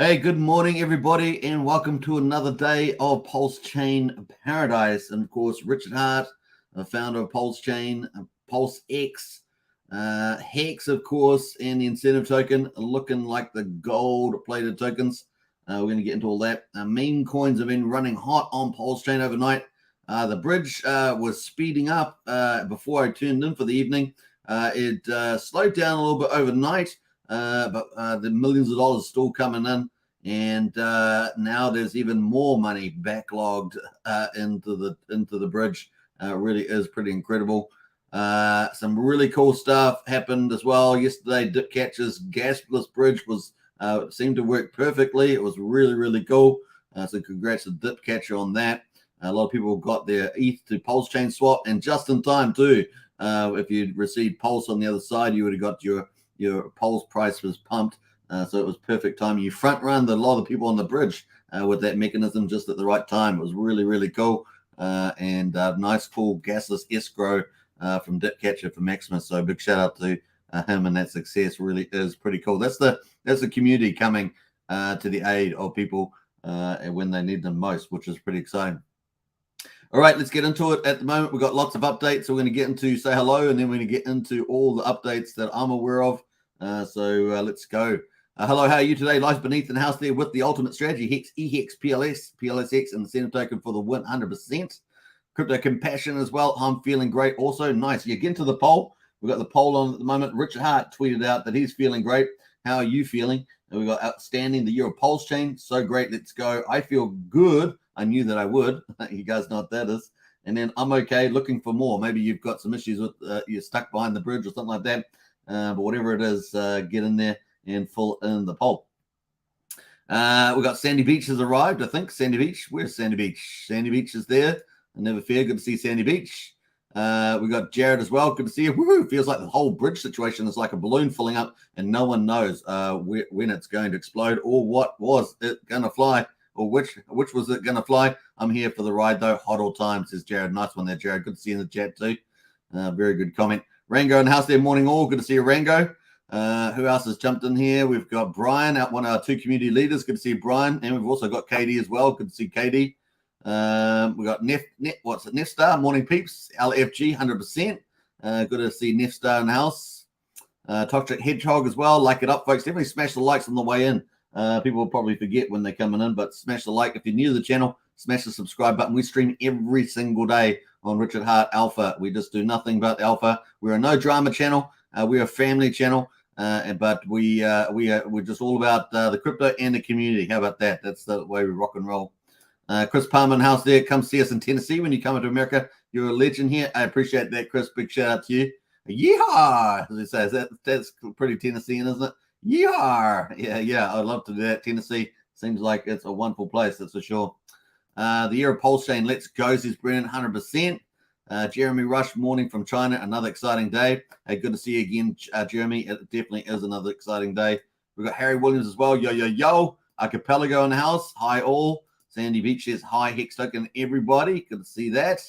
Hey, good morning, everybody, and welcome to another day of Pulsechain Paradise. And of course, Richard Hart, the founder of Pulsechain, PulseX, Hex, of course, and the incentive token looking like the gold-plated tokens. We're going to get into all that. Meme coins have been running hot on Pulsechain overnight. The bridge was speeding up before I turned in for the evening. It slowed down a little bit overnight. But the millions of dollars still coming in, and now there's even more money backlogged into the bridge. It really is pretty incredible. Some really cool stuff happened as well yesterday. Dip Catcher's gasless bridge was seemed to work perfectly. It was really cool. So congrats to Dip Catcher on that. A lot of people got their ETH to Pulsechain swap, and just in time too. If you'd received Pulse on the other side, you would have got your Pulse price was pumped, so it was perfect time. You front run a lot of people on the bridge with that mechanism just at the right time. It was really cool, and nice, cool gasless escrow from Dip Catcher for Maximus. So big shout out to him, and that success really is pretty cool. That's the community coming to the aid of people when they need them most, which is pretty exciting. All right, let's get into it. At the moment, we've got lots of updates. So we're going to get into say hello, and then we're going to get into all the updates that I'm aware of. Let's go. Hello, how are you today? Life's beneath in the house there with the ultimate strategy, Hex, EHEX, PLSX, and the incentive token for the win 100%. Crypto compassion as well. I'm feeling great also. Nice. You get into the poll. We've got the poll on at the moment. Richard Hart tweeted out that he's feeling great. How are you feeling? And we've got outstanding, the year of Pulsechain. So great. Let's go. I feel good. I knew that I would. You guys know what that is. And then I'm okay, looking for more. Maybe you've got some issues with you're stuck behind the bridge or something like that. But whatever it is, get in there and fill in the poll. We've got Sandy Beach has arrived, I think. Sandy Beach. Where's Sandy Beach? Sandy Beach is there. I never fear. Good to see Sandy Beach. We got Jared as well. Good to see you. Woo! Feels like the whole bridge situation is like a balloon filling up, and no one knows when it's going to explode or what was it going to fly. Or which was it going to fly? I'm here for the ride, though. Hot all time, says Jared. Nice one there, Jared. Good to see you in the chat, too. Very good comment. Rango in the house there. Morning, all. Good to see you, Rango. Who else has jumped in here? We've got Brian, one of our two community leaders. Good to see Brian. And we've also got Katie as well. Good to see Katie. We've got Nefstar. Morning, peeps. LFG, 100%. Good to see Nefstar in the house. Toxic Hedgehog as well. Like it up, folks. Definitely smash the likes on the way in. People will probably forget when they're coming in, but smash the like. If you're new to the channel, smash the subscribe button. We stream every single day on Richard Hart Alpha. We just do nothing but Alpha. We're a no drama channel. We're a family channel, but we're just all about the crypto and the community. How about that? That's the way we rock and roll. Chris Palmer in the house there. Come see us in Tennessee when you come into America. You're a legend here. I appreciate that, Chris. Big shout out to you. Yeehaw! As they say, that's pretty Tennessean, isn't it? Yeah, I'd love to do that. Tennessee seems like it's a wonderful place, that's for sure. The year of Pulsechain, let's go, says Brennan, 100%. Jeremy Rush, morning from China, another exciting day. Hey, good to see you again, Jeremy. It definitely is another exciting day. We've got Harry Williams as well. Yo. Archipelago in the house. Hi, all. Sandy Beach says hi, Hex Token, everybody. Good to see that.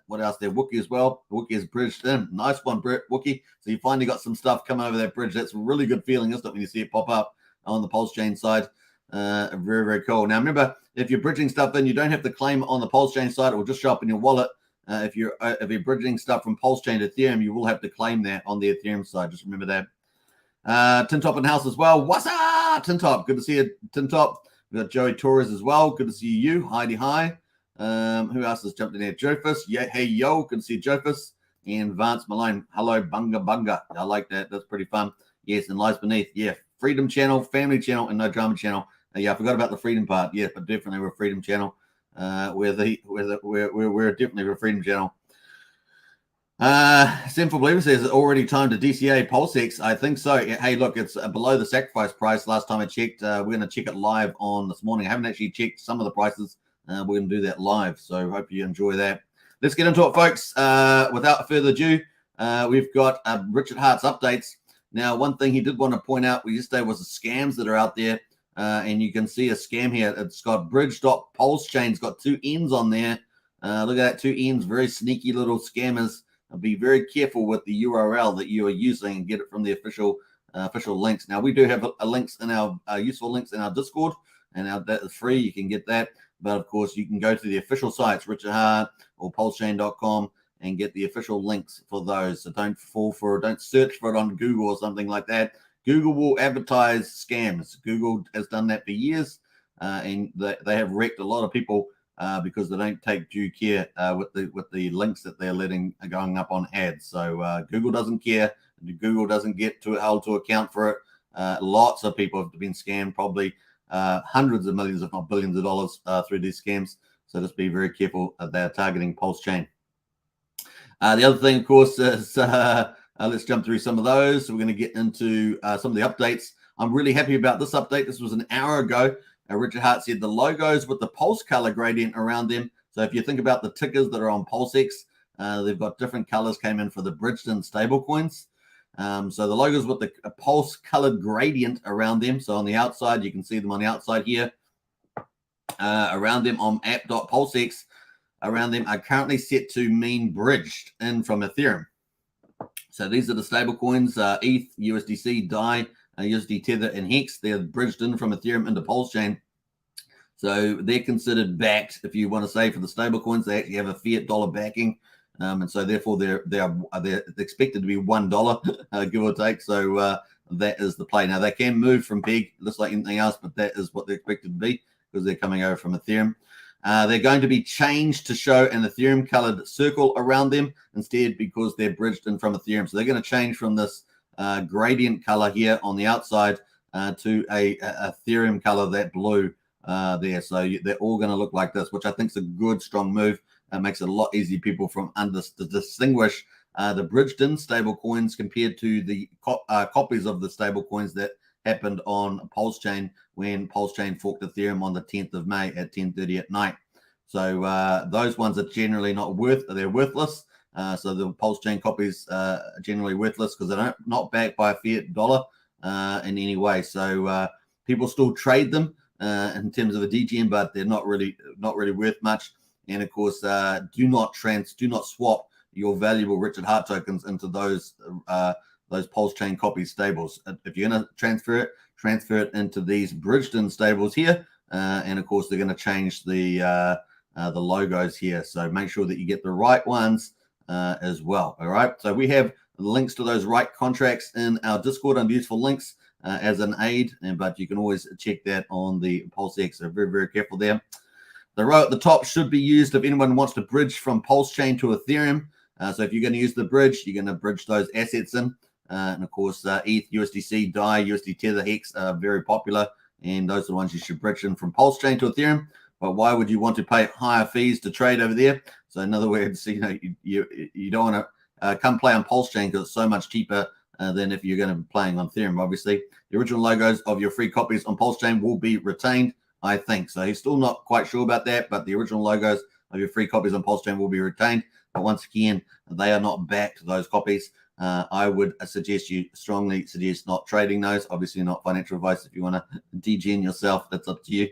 What else there? Wookie as well. Wookie has bridged in. Nice one, Wookie. So you finally got some stuff coming over that bridge. That's a really good feeling, isn't it, when you see it pop up on the Pulsechain side? Very cool. Now remember, if you're bridging stuff in, you don't have to claim on the Pulsechain side. It will just show up in your wallet. If you're bridging stuff from Pulsechain to Ethereum, you will have to claim that on the Ethereum side. Just remember that. Tintop in the house as well. What's up, Tintop? Good to see you, Tintop. We've got Joey Torres as well. Good to see you. Heidi, hi. Who else has jumped in there? Jofus. Yeah, hey, yo. Good to see Jofus. And Vance Malone. Hello, bunga. I like that. That's pretty fun. Yes, and Lies Beneath. Yeah, Freedom Channel, Family Channel, and No Drama Channel. Yeah, I forgot about the Freedom part. Yeah, but definitely we're a Freedom Channel. We're definitely a Freedom Channel. Sinful Believer says it's already time to DCA PulseX. I think so. Hey, look, it's below the sacrifice price. Last time I checked, we're going to check it live on this morning. I haven't actually checked some of the prices. We're going to do that live. So hope you enjoy that. Let's get into it, folks. Without further ado, we've got Richard Hart's updates. Now, one thing he did want to point out yesterday was the scams that are out there. And you can see a scam here. It's got bridge.pulsechain. It's got two ends on there. Look at that, two ends. Very sneaky little scammers. Be very careful with the URL that you are using and get it from the official official links. Now, we do have links in our useful links in our Discord, and that is free. You can get that. But, of course, you can go to the official sites, Richard Hart or Pulsechain.com, and get the official links for those. So don't fall for it. Don't search for it on Google or something like that. Google will advertise scams. Google has done that for years, and they have wrecked a lot of people because they don't take due care with the links that they're letting going up on ads. So Google doesn't care. Google doesn't get held to account for it. Lots of people have been scammed, probably hundreds of millions, if not billions of dollars through these scams. So just be very careful. They're targeting Pulsechain. The other thing, of course, is let's jump through some of those. So we're going to get into some of the updates. I'm really happy about this update. This was an hour ago. Richard Hart said the logos with the pulse color gradient around them. So if you think about the tickers that are on PulseX, they've got different colors came in for the bridged in stablecoins. So the logos with the pulse colored gradient around them. So on the outside, you can see them on the outside here. Around them on app.pulsex, around them are currently set to mean bridged in from Ethereum. So these are the stable coins, ETH, USDC, DAI, USD Tether, and Hex. They're bridged in from Ethereum into Pulsechain. So they're considered backed, if you want to say, for the stable coins. They actually have a fiat dollar backing. And so therefore they're expected to be $1, give or take. So that is the play. Now they can move from peg, just like anything else, but that is what they're expected to be because they're coming over from Ethereum. They're going to be changed to show an Ethereum colored circle around them instead because they're bridged in from Ethereum. So they're going to change from this gradient color here on the outside to a Ethereum color, that blue there. So they're all going to look like this, which I think is a good, strong move. It makes it a lot easier people to distinguish the bridged in stable coins compared to the copies of the stable coins that happened on Pulsechain when Pulsechain forked Ethereum on the 10th of May at 10:30 at night. So those ones are generally they're worthless. So the Pulsechain copies are generally worthless because they're not backed by a fiat dollar in any way. So people still trade them in terms of a DGM, but they're not really worth much. And of course, do not swap your valuable Richard Hart tokens into those Pulsechain copy stables. If you're going to transfer it into these bridged in stables here. And of course, they're going to change the logos here. So make sure that you get the right ones as well. All right. So we have links to those right contracts in our Discord under useful links as an aid. But you can always check that on the PulseX. So very, very careful there. The row at the top should be used if anyone wants to bridge from Pulsechain to Ethereum. So if you're going to use the bridge, you're going to bridge those assets in. And of course, ETH, USDC, DAI, USD Tether, Hex are very popular. And those are the ones you should bridge in from Pulsechain to Ethereum. But why would you want to pay higher fees to trade over there? So in other words, you don't want to come play on Pulsechain because it's so much cheaper than if you're going to be playing on Ethereum, obviously. The original logos of your free copies on Pulsechain will be retained, I think. So he's still not quite sure about that, but the original logos of your free copies on Pulsechain will be retained. But once again, they are not backed, those copies. I would strongly suggest not trading those. Obviously, not financial advice. If you want to DGN yourself, that's up to you.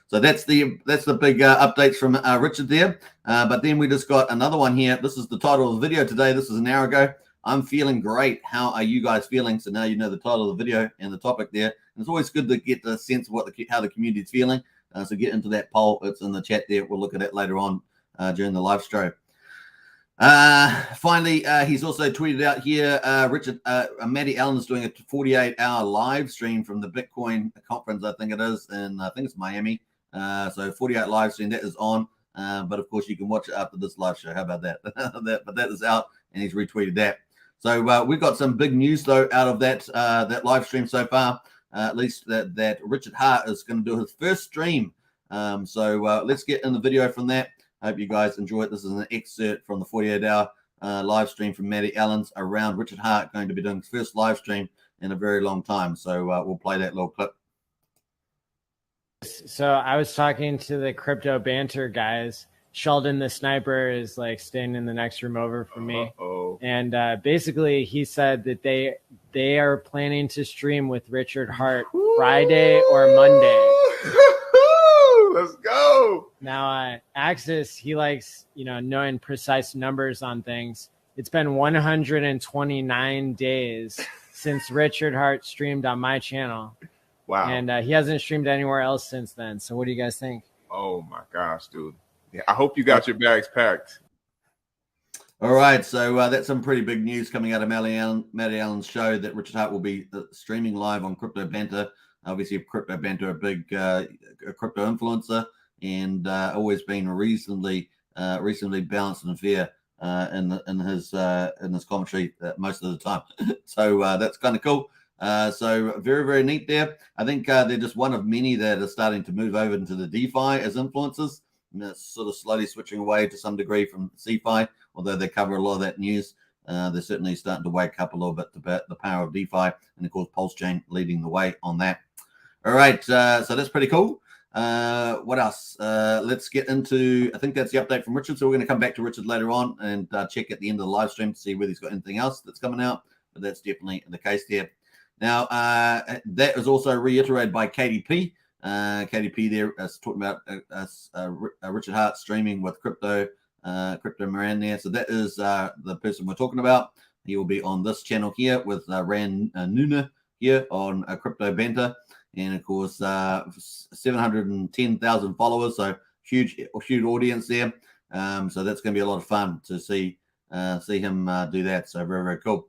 So that's the big updates from Richard there. But then we just got another one here. This is the title of the video today. This is an hour ago. I'm feeling great. How are you guys feeling? So now you know the title of the video and the topic there. And it's always good to get the sense of how the community is feeling. So get into that poll. It's in the chat there. We'll look at it later on during the live show. Finally, he's also tweeted out here, Richard, Matty Allen is doing a 48-hour live stream from the Bitcoin conference, I think it is, and I think it's Miami. So 48 live stream, that is on. But of course, you can watch it after this live show. How about that? But that is out, and he's retweeted that. So we've got some big news, though, out of that live stream so far, at least that Richard Hart is going to do his first stream. So let's get in the video from that. I hope you guys enjoy it. This is an excerpt from the 48-hour live stream from Matty Allen's around Richard Hart going to be doing his first live stream in a very long time. So we'll play that little clip. So I was talking to the crypto banter guys. Sheldon the sniper is like staying in the next room over from me. And basically he said that they are planning to stream with Richard Hart Friday or Monday. Let's go. Now, Axis, he likes, knowing precise numbers on things. It's been 129 days since Richard Hart streamed on my channel. Wow. And he hasn't streamed anywhere else since then. So what do you guys think? Oh my gosh, dude. Yeah, I hope you got your bags packed. All right, so that's some pretty big news coming out of Matty Allen's show that Richard Hart will be streaming live on Crypto Banter. Obviously, Crypto Banter, a big crypto influencer, and always been reasonably balanced and fair in his commentary most of the time. So that's kind of cool. So very, very neat there. I think they're just one of many that are starting to move over into the DeFi as influencers. And that's sort of slowly switching away to some degree from CeFi, although they cover a lot of that news. They're certainly starting to wake up a little bit about the power of DeFi, and of course Pulsechain leading the way on that. All right, so that's pretty cool. What else? Let's get into, I think that's the update from Richard. So we're going to come back to Richard later on and check at the end of the live stream to see whether he's got anything else that's coming out. But that's definitely the case there. Now, that was also reiterated by KDP. KDP there is talking about Richard Hart streaming with Crypto Moran there. So that is the person we're talking about. He will be on this channel here with Ran Nuna here on Crypto Banter. And of course, 710,000 followers. So huge audience there. So that's going to be a lot of fun to see him do that. So very, very cool.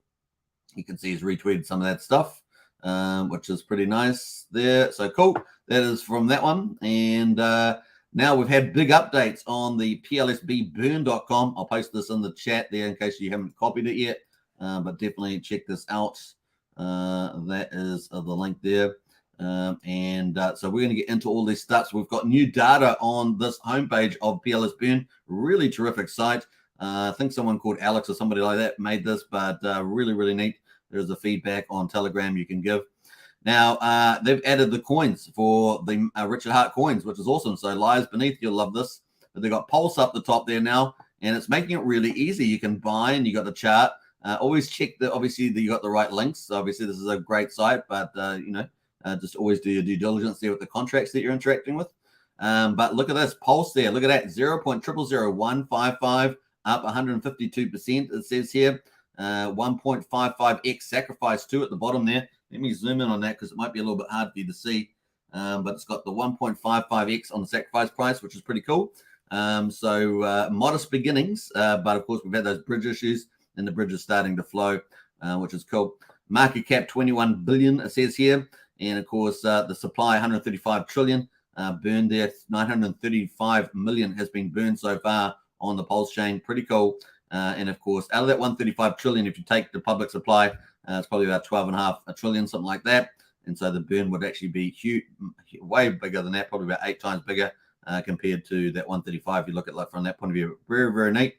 You can see he's retweeted some of that stuff, which is pretty nice there. So cool. That is from that one. And now we've had big updates on the PLSBburn.com. I'll post this in the chat there in case you haven't copied it yet. But definitely check this out. That is the link there. So we're going to get into all these stats. We've got new data on this homepage of PLS Burn. Really terrific site. I think someone called Alex or somebody like that made this, but really, really neat. There's a feedback on Telegram you can give. Now, they've added the coins for the Richard Hart coins, which is awesome. So lies beneath, you'll love this. But they've got Pulse up the top there now, and it's making it really easy. You can buy, and you got the chart. Always check that, obviously, that you got the right links. So obviously, this is a great site, but, just always do your due diligence there with the contracts that you're interacting with. But look at this Pulse there. Look at that, 0.000155, up 152%. It says here 1.55x sacrifice 2 at the bottom there. Let me zoom in on that because it might be a little bit hard for you to see. But it's got the 1.55x on the sacrifice price, which is pretty cool. So modest beginnings, but of course we've had those bridge issues, and the bridge is starting to flow, which is cool. Market cap 21 billion, it says here. And of course, the supply 135 trillion burned there. 935 million has been burned so far on the Pulse chain. Pretty cool. And of course, out of that 135 trillion, if you take the public supply, it's probably about 12.5 trillion, something like that. And so the burn would actually be huge, way bigger than that, probably about 8 times bigger compared to that 135. If you look at it from that point of view, very, very neat.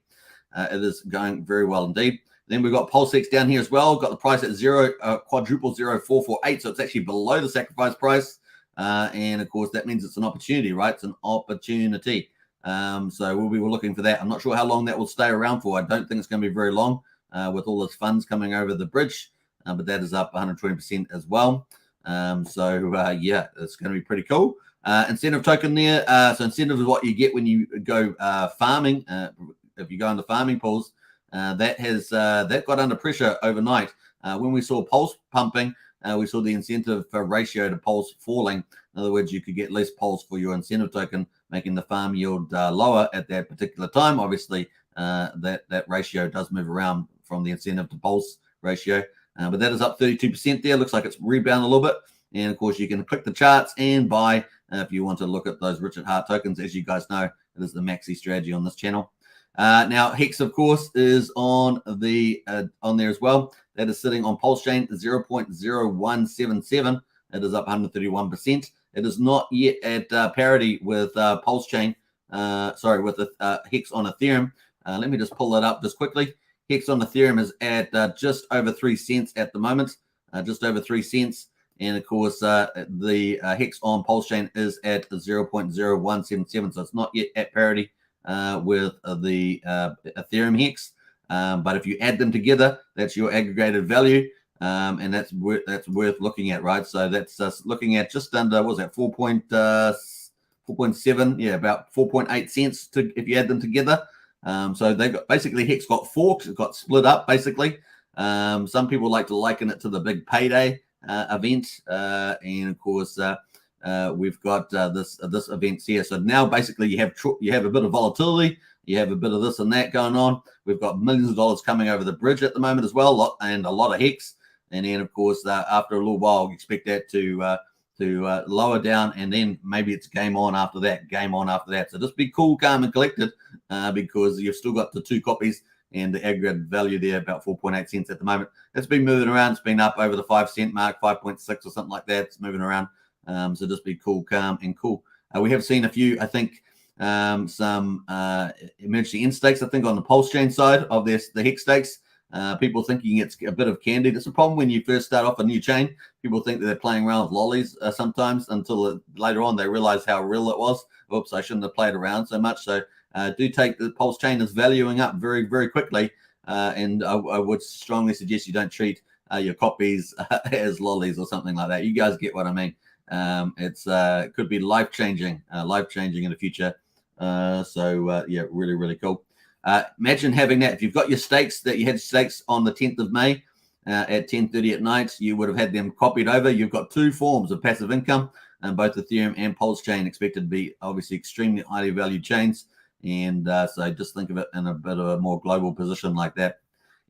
It is going very well indeed. Then we've got Pulsex down here as well. Got the price at 0.0448, so it's actually below the sacrifice price. And of course, that means it's an opportunity, right? It's an opportunity. So we'll be looking for that. I'm not sure how long that will stay around for. I don't think it's going to be very long with all those funds coming over the bridge. But that is up 120% as well. Yeah, it's going to be pretty cool. Incentive token there. So incentive is what you get when you go farming. If you go into farming pools, that got under pressure overnight. When we saw Pulse pumping, we saw the incentive ratio to Pulse falling. In other words, you could get less Pulse for your incentive token, making the farm yield lower at that particular time. Obviously, that ratio does move around from the incentive to Pulse ratio. But that is up 32% there. Looks like it's rebounded a little bit. And of course, you can click the charts and buy if you want to look at those Richard Hart tokens. As you guys know, it is the maxi strategy on this channel. Now, Hex, of course, is on there as well. That is sitting on Pulsechain 0.0177. It is up 131%. It is not yet at parity with Pulsechain. With the Hex on Ethereum. Let me just pull that up just quickly. Hex on Ethereum is at just over 3 cents at the moment, just over 3 cents. And of course, the Hex on Pulsechain is at 0.0177. So it's not yet at parity with the Ethereum Hex. But if you add them together, that's your aggregated value. And that's worth looking at, right? So that's looking at just under, what was that, 4.7, yeah, about 4.8 cents if you add them together. So they got basically Hex got forked, it got split up basically. Some people like to liken it to the big payday event, and of course we've got this event here. So now basically you have a bit of volatility, you have a bit of this and that going on. We've got millions of dollars coming over the bridge at the moment as well, and a lot of hex. And then of course after a little while, you expect that to lower down, and then maybe it's game on after that. So just be cool, calm, and collected, because you've still got the 2 copies. And the aggregate value there about 4.8 cents at the moment. It's been moving around. It's been up over the 5 cent mark, 5.6 or something like that. It's moving around. So just be cool, calm, and cool. We have seen a few, I think, some emergency end stakes, I think, on the Pulsechain side of the Hex stakes. People thinking it's a bit of candy. That's a problem when you first start off a new chain. People think that they're playing around with lollies sometimes until later on they realize how real it was. Oops, I shouldn't have played around so much. So do take the Pulsechain is valuing up very, very quickly. And I would strongly suggest you don't treat your copies as lollies or something like that. You guys get what I mean. It could be life-changing in the future. Yeah, really, really cool. Imagine having that. If you've got your stakes that you had stakes on the 10th of May at 10:30 at night, you would have had them copied over. You've got 2 forms of passive income, and both Ethereum and Pulsechain expected to be obviously extremely highly valued chains. And so just think of it in a bit of a more global position like that.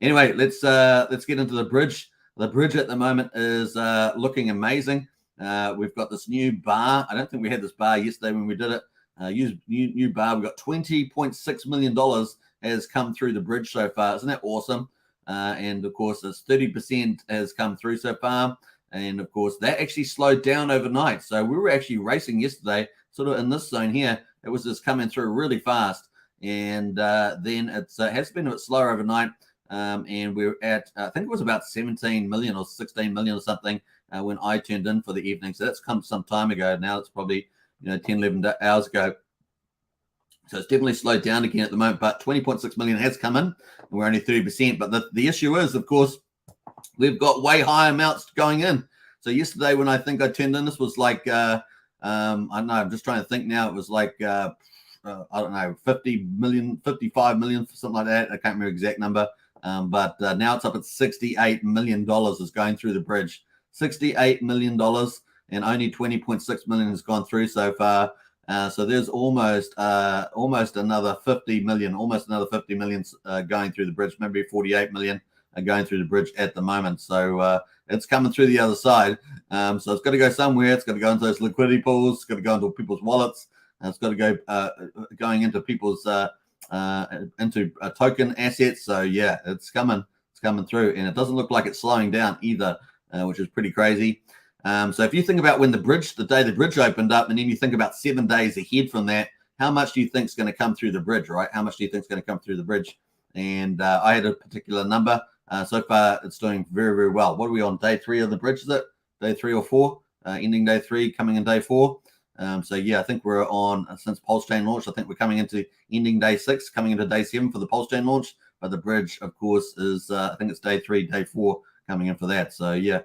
Anyway, let's get into the bridge. The bridge at the moment is looking amazing. We've got this new bar. I don't think we had this bar yesterday when we did it. New bar. We've got $20.6 million has come through the bridge so far. Isn't that awesome? And of course, it's 30% has come through so far. And of course, that actually slowed down overnight. So we were actually racing yesterday, sort of in this zone here. It was just coming through really fast. And then it has been a bit slower overnight. And we're at, I think it was about 17 million or 16 million or something when I turned in for the evening. So that's come some time ago. Now it's probably 10, 11 hours ago. So it's definitely slowed down again at the moment. But 20.6 million has come in, and we're only 30%. But the issue is, of course, we've got way higher amounts going in. So yesterday when I think I turned in, this was like, I don't know, I'm just trying to think now. It was like, I don't know, 50 million, 55 million, something like that. I can't remember the exact number. But now it's up at $68 million is going through the bridge. $68 million, and only 20.6 million has gone through so far. So there's almost another 50 million, going through the bridge, maybe 48 million going through the bridge at the moment. So it's coming through the other side. So it's got to go somewhere. It's got to go into those liquidity pools. It's got to go into people's wallets. And it's got to go going into people's into token assets. So yeah, it's coming through, and it doesn't look like it's slowing down either, which is pretty crazy. So if you think about when the day the bridge opened up, and then you think about 7 days ahead from that, how much do you think is going to come through the bridge, right? How much do you think is going to come through the bridge? And I had a particular number. So far, it's doing very, very well. What are we on, day 3 of the bridge? Is it day 3 or 4? Ending day 3, coming in day 4. So yeah, I think we're on, since Pulsechain launched, I think we're coming into ending day 6, coming into day 7 for the Pulsechain launch. But the bridge, of course, is I think it's day 3, day 4 coming in for that. So yeah.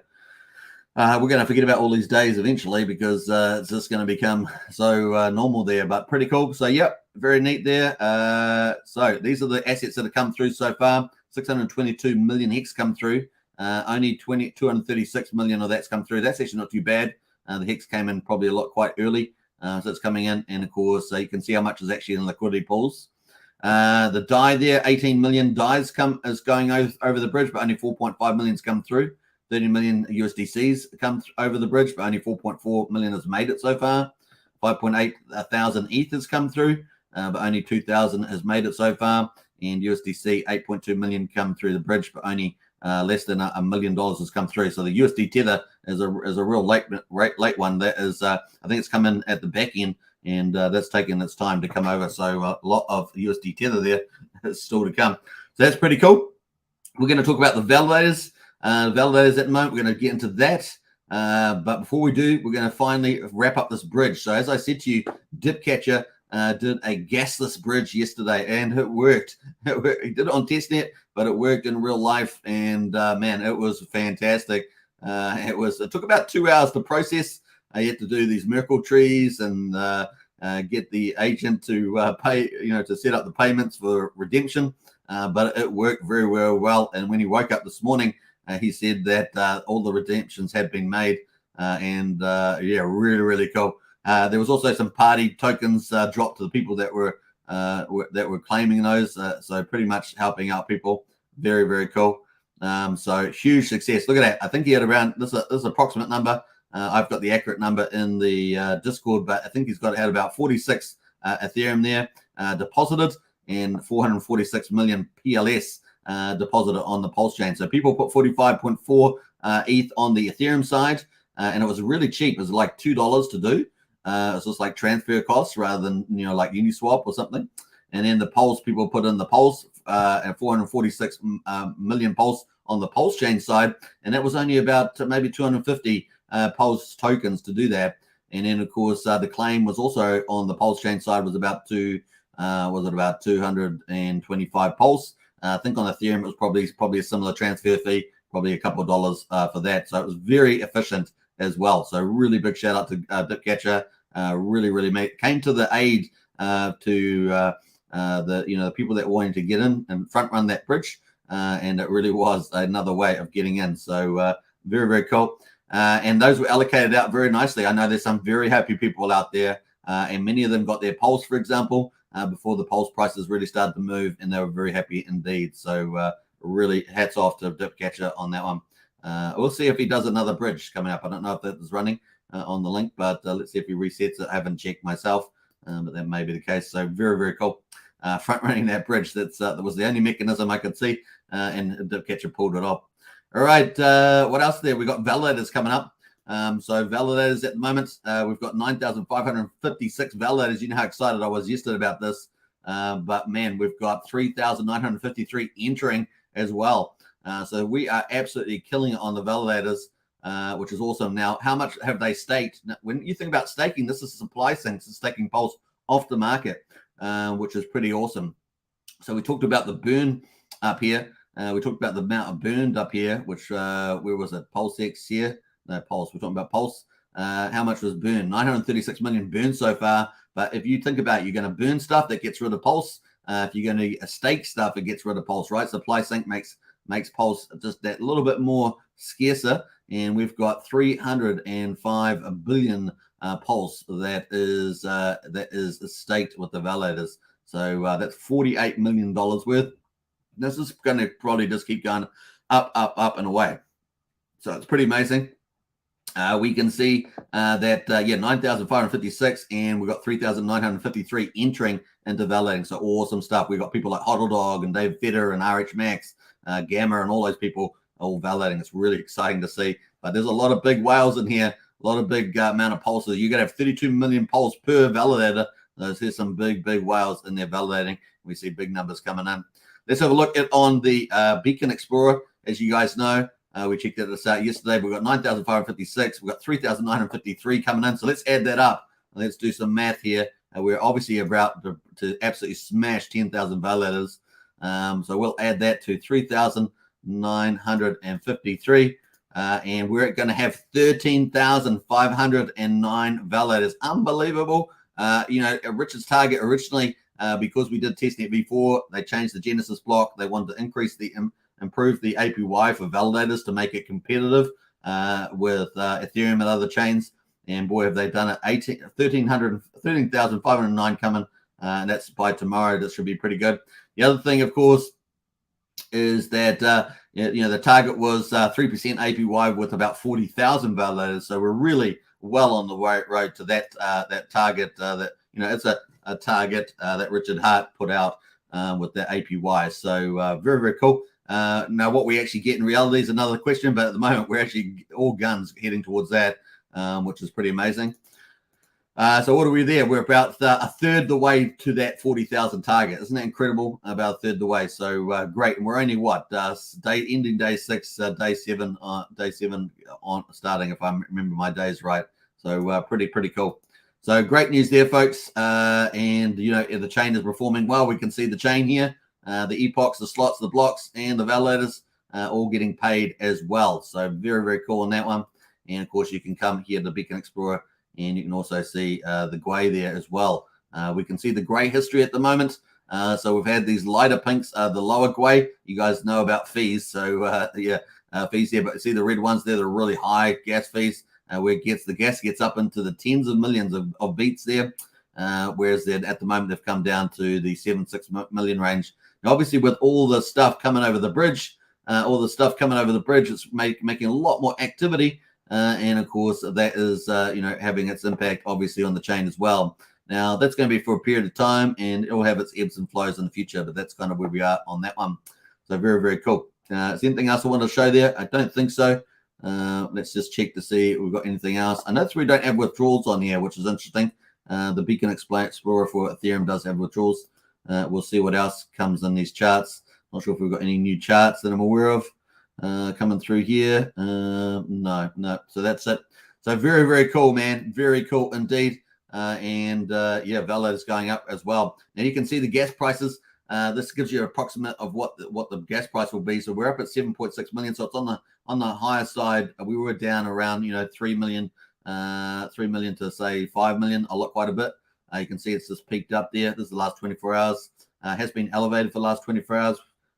We're going to forget about all these days eventually, because it's just going to become so normal there, but pretty cool. So, yep, very neat there. So these are the assets that have come through so far. 622 million hex come through. Only 236 million of that's come through. That's actually not too bad. The hex came in probably quite early. So it's coming in. And, of course, you can see how much is actually in liquidity pools. The DAI there, 18 million DAIs is going over the bridge, but only 4.5 million's come through. 30 million USDCs come over the bridge, but only 4.4 million has made it so far. 5.8 thousand ETH has come through, but only 2,000 has made it so far. And USDC, 8.2 million come through the bridge, but only less than $1 million has come through. So the USD Tether is a real late one. That is, I think it's come in at the back end, and that's taken its time to come over. So a lot of USD Tether there is still to come. So that's pretty cool. We're going to talk about the validators. Validators at the moment, we're going to get into that. But before we do, we're going to finally wrap up this bridge. So as I said to you, Dipcatcher did a gasless bridge yesterday, and it worked. He did it on testnet, but it worked in real life, and man, it was fantastic. It took about 2 hours to process. You had to do these Merkle trees and get the agent to pay, to set up the payments for redemption. but it worked very, very well. And when he woke up this morning, he said that all the redemptions had been made, and yeah, really, really cool. There was also some party tokens dropped to the people that were claiming those, so pretty much helping out people. Very, very cool. So huge success. Look at that. I think he had around this approximate number. I've got the accurate number in the Discord, but I think he's had about 46 Ethereum there deposited, and 446 million PLS deposited on the Pulse chain. So people put 45.4 ETH on the Ethereum side, and it was really cheap. It was like $2 to do. It's just like transfer costs rather than, like Uniswap or something. And then the Pulse, people put in the Pulse and 446 million Pulse on the Pulse chain side, and that was only about maybe 250 Pulse tokens to do that. And then of course the claim was also on the Pulse chain side was about 225 Pulse. I think on Ethereum it was probably a similar transfer fee, probably a couple of dollars for that. So it was very efficient as well. So really big shout out to Dipcatcher. Really came to the aid to the people that wanted to get in and front run that bridge, and it really was another way of getting in. So very, very cool. And those were allocated out very nicely. I know there's some very happy people out there, and many of them got their Pulse, for example, before the Pulse prices really started to move, and they were very happy indeed. So really hats off to Dipcatcher on that one. We'll see if he does another bridge coming up. I don't know if that is running on the link, but let's see if he resets it. I haven't checked myself, but that may be the case. So very, very cool. Front running that bridge. That was the only mechanism I could see, and Dipcatcher pulled it off. All right, what else there? We got validators coming up. So validators at the moment, we've got 9,556 validators. You know how excited I was yesterday about this, but man, we've got 3,953 entering as well. So we are absolutely killing it on the validators, which is awesome. Now, how much have they staked? Now, when you think about staking, this is a supply thing. It's staking Pulse off the market, which is pretty awesome. So we talked about the burn up here. We talked about the amount of burned up here, which where was it? Pulsex here? No, Pulse. We're talking about Pulse. How much was burned? 936 million burned so far. But if you think about it, you're going to burn stuff that gets rid of Pulse. If you're going to stake stuff, it gets rid of Pulse, right? Supply sync makes Pulse just that little bit more scarcer. And we've got 305 billion Pulse that is staked with the validators. So that's $48 million worth. This is going to probably just keep going up and away. So it's pretty amazing. We can see that 9,556, and we've got 3,953 entering into validating. So awesome stuff. We've got people like Hodl Dog and Dave Fetter and RH Max, Gamma, and all those people all validating. It's really exciting to see. But there's a lot of big whales in here, a lot of big amount of pulses. You're going to have 32 million pulse per validator. There's some big whales in there validating. We see big numbers coming in. Let's have a look at on the Beacon Explorer. As you guys know, we checked this out yesterday. We've got 9,556. We've got 3,953 coming in. So let's add that up. Let's do some math here. We're obviously about to absolutely smash 10,000 validators. So we'll add that to 3,953. And we're going to have 13,509 validators. Unbelievable. Richard's target originally, because we did testnet before, they changed the Genesis block. They wanted to increase improve the APY for validators to make it competitive with Ethereum and other chains. And boy, have they done it. 13,509 coming. And that's by tomorrow. That should be pretty good. The other thing, of course, is that the target was 3% APY with about 40,000 validators. So we're really well on the road to that target. It's a target that Richard Hart put out with the APY. So very, very cool. Now, what we actually get in reality is another question, but at the moment we're actually all guns heading towards that, which is pretty amazing. So what are we there? We're about a third the way to that 40,000 target. Isn't that incredible? About a third the way. So great. And we're only ending day 6, day 7 on starting, if I remember my days right. So pretty cool. So great news there, folks. And the chain is performing well. We can see the chain here, the epochs, the slots, the blocks, and the validators all getting paid as well. So very, very cool on that one. And of course, you can come here to Beacon Explorer, and you can also see the Gwei there as well. We can see the Gwei history at the moment. So we've had these lighter pinks, the lower gwei. You guys know about fees. So fees here, but see the red ones there, they're really high gas fees, where the gas gets up into the tens of millions of beats there. Whereas then at the moment they've come down to the 7-6 million range. Now, obviously, with all the stuff coming over the bridge, it's making a lot more activity, and of course that is having its impact obviously on the chain as well. Now that's going to be for a period of time, and it will have its ebbs and flows in the future. But that's kind of where we are on that one. So very, very cool. Is there anything else I want to show there? I don't think so. Let's just check to see if we've got anything else. I notice we don't have withdrawals on here, which is interesting. The Beacon Explorer for Ethereum does have withdrawals. We'll see what else comes in these charts. Not sure if we've got any new charts that I'm aware of coming through here. No. So that's it. So very, very cool, man. Very cool indeed. Validator is going up as well. Now you can see the gas prices. This gives you an approximate of what the gas price will be. So we're up at 7.6 million. So it's on the higher side. We were down around 3 million to say 5 million, quite a bit. You can see it's just peaked up there. This is the last 24 hours. Has been elevated for the last 24 hours.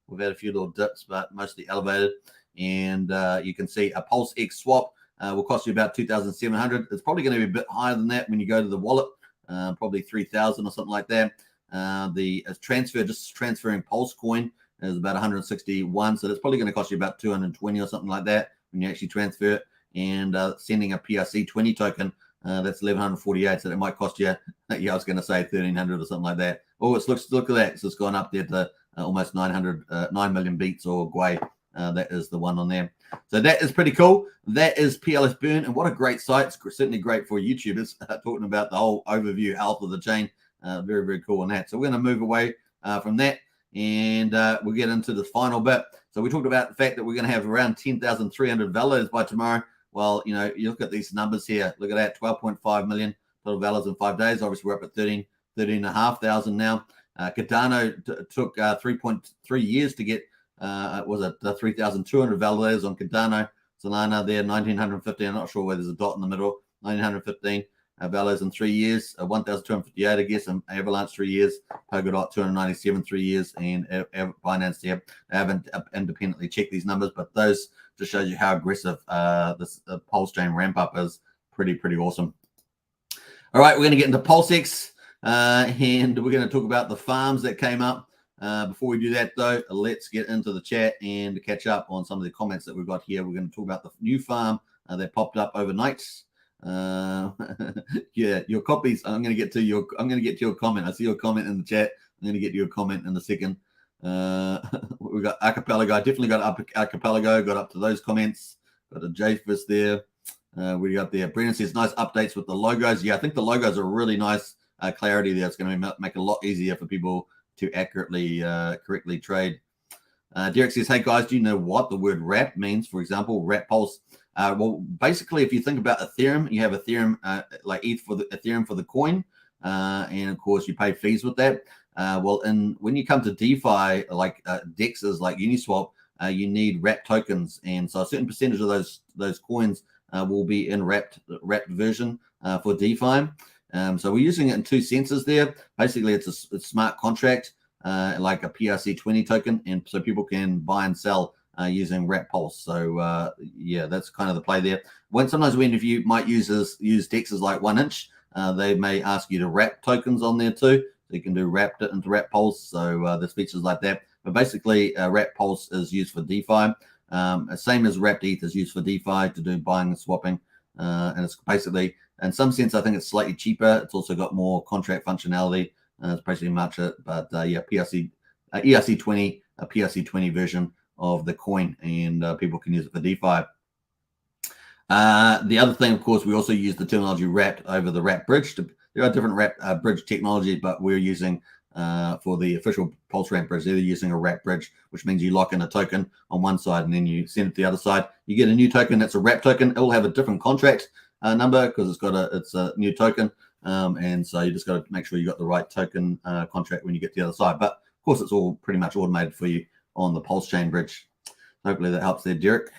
We've had a few little dips, but mostly elevated. And you can see a Pulse X swap will cost you about 2,700. It's probably going to be a bit higher than that when you go to the wallet, probably 3,000 or something like that. The transferring Pulse coin is about 161, so that's probably going to cost you about 220 or something like that when you actually transfer it. And sending a PRC20 token, that's 1,148, so that might cost you, I was going to say 1,300 or something like that. Oh, look at that. So it's gone up there to almost 9 million beats or gwei. That is the one on there. So that is pretty cool. That is PLS Burn, and what a great site. It's certainly great for YouTubers talking about the whole overview health of the chain. Very, very cool on that. So we're going to move away from that, and we'll get into the final bit. So we talked about the fact that we're going to have around 10,300 validators by tomorrow. Well, you look at these numbers here. Look at that, 12.5 million total validators in 5 days. Obviously, we're up at 13,500 now. Cardano took 3.3 years to get, 3,200 validators on Cardano. Solana there, 1,915. I'm not sure where there's a dot in the middle. 1,915 validators in 3 years. 1,258, I guess. And Avalanche 3 years. Polkadot 297 3 years. And Binance there. I haven't independently checked these numbers, but those just shows you how aggressive this Pulse chain ramp up is. Pretty awesome. All right, we're going to get into PulseX, and we're going to talk about the farms that came up. Before we do that, though, let's get into the chat and catch up on some of the comments that we've got here. We're going to talk about the new farm that popped up overnight. Your copies. I'm going to get to your comment. I see your comment in the chat. I'm going to get to your comment in a second. We got Archipelago. I definitely got Archipelago. Got up to those comments. Got a Japhis there. We got there. Brennan says nice updates with the logos. Yeah, I think the logos are really nice clarity there. It's going to make it a lot easier for people to correctly trade. Derek says, hey guys, do you know what the word wrap means? For example, wrap pulse. Well, basically, if you think about Ethereum, you have Ethereum like ETH for the Ethereum for the coin, and of course you pay fees with that. When you come to DeFi, like DEXs like Uniswap, you need wrapped tokens, and so a certain percentage of those coins will be in wrapped version for DeFi. So we're using it in two senses there. Basically, it's a smart contract, like a PRC20 token, and so people can buy and sell using Wrap Pulse. So that's kind of the play there. Sometimes when if you might use DEXs like 1 inch, they may ask you to wrap tokens on there too. So you can do wrapped it into Wrap Pulse. So there's features like that. But basically, Wrap Pulse is used for DeFi. Same as Wrapped ETH is used for DeFi to do buying and swapping. And it's basically, in some sense, I think it's slightly cheaper. It's also got more contract functionality. It's pretty much it. But ERC20, a PRC20 version of the coin, and people can use it for DeFi. The other thing, of course, we also use the terminology wrapped over the wrap bridge. There are different wrap bridge technologies, but we're using for the official Pulse ramp bridge, they're using a wrap bridge, which means you lock in a token on one side and then you send it to the other side. You get a new token that's a wrap token. It will have a different contract number because it's a new token, and so you just got to make sure you got the right token contract when you get to the other side. But of course, it's all pretty much automated for you on the Pulsechain bridge. Hopefully that helps there, Derek.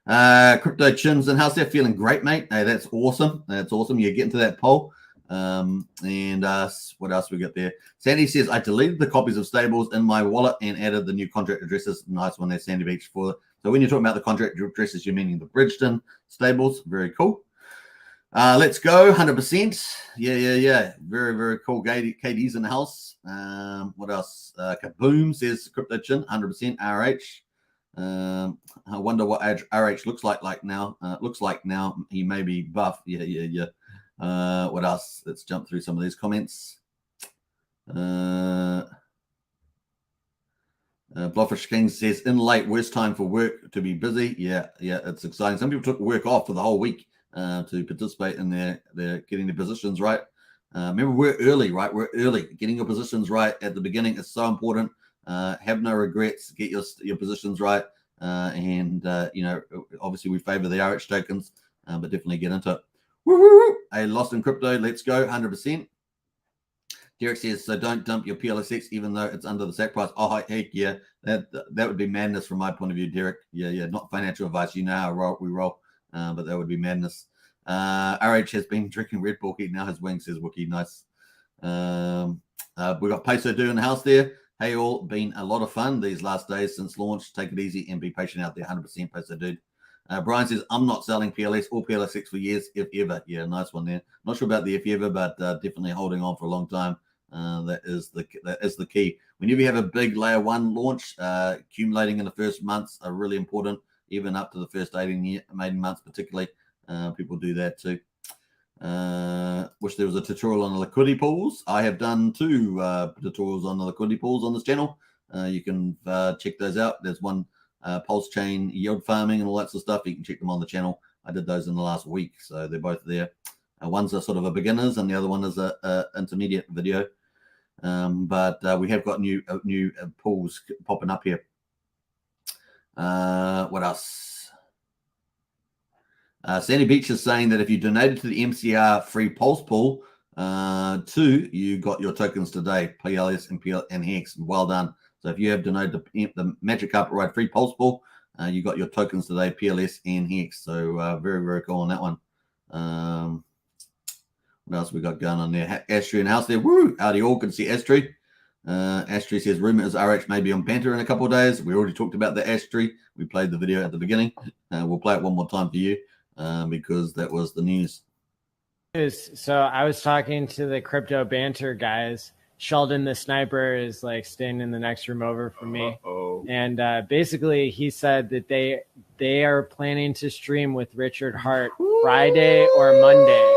Crypto Chims and how's that feeling? Great, mate. Hey, that's awesome. That's awesome. You're getting to that poll. What else we got there? Sandy says, I deleted the copies of stables in my wallet and added the new contract addresses. Nice one there, Sandy Beach. So when you're talking about the contract addresses, you're meaning the Bridgeton stables. Very cool. Let's go, 100%. Yeah. Very, very cool. Katie's in the house. What else? Kaboom says Crypto Chin, 100% RH. I wonder what RH looks like now. Looks like now he may be buff. Yeah. What else? Let's jump through some of these comments. Blowfish King says, in late, worst time for work to be busy. Yeah, it's exciting. Some people took work off for the whole week to participate in their getting their positions right. Remember, we're early, right? We're early. Getting your positions right at the beginning is so important. Have no regrets. Get your positions right. Obviously we favor the RH tokens, but definitely get into it. Woo! Hey, Lost in Crypto, let's go, 100%. Derek says, so don't dump your PLSX even though it's under the sack price. Oh, heck yeah. That would be madness from my point of view, Derek. Yeah. Not financial advice. You know how we roll. But that would be madness. RH has been drinking Red Bull. He now has wings, says Wookie. Nice. We got Peso Do in the house there. Hey, all. Been a lot of fun these last days since launch. Take it easy and be patient out there. 100% Peso Dude. Brian says, I'm not selling PLS or PLS6 for years, if ever. Yeah, nice one there. Not sure about the if ever, but definitely holding on for a long time. That is the key. Whenever you have a big layer 1 launch, accumulating in the first months are really important, even up to the first 18 months particularly. People do that too. Wish there was a tutorial on the liquidity pools. I have done 2 tutorials on the liquidity pools on this channel. You can check those out. There's one Pulsechain yield farming and all that sort of stuff. You can check them on the channel. I did those in the last week, so they're both there. One's a sort of a beginners and the other one is a intermediate video. But we have got new pools popping up here. What else? Sandy Beach is saying that if you donated to the MCR free Pulse pool, you got your tokens today, PLS and Hex. Well done. So if you have donated the Magic Carpet Ride free Pulse pool, you got your tokens today, PLS and Hex. So very, very cool on that one. What else we got going on there? Astri in the house there. Woo! Howdy all. Good to see Astri. Astri says, rumor is RH may be on Banter in a couple of days. We already talked about the Astri. We played the video at the beginning. We'll play it one more time for you because that was the news. So I was talking to the Crypto Banter guys. Sheldon the sniper is like staying in the next room over from me. And basically he said that they are planning to stream with Richard Hart Friday or Monday.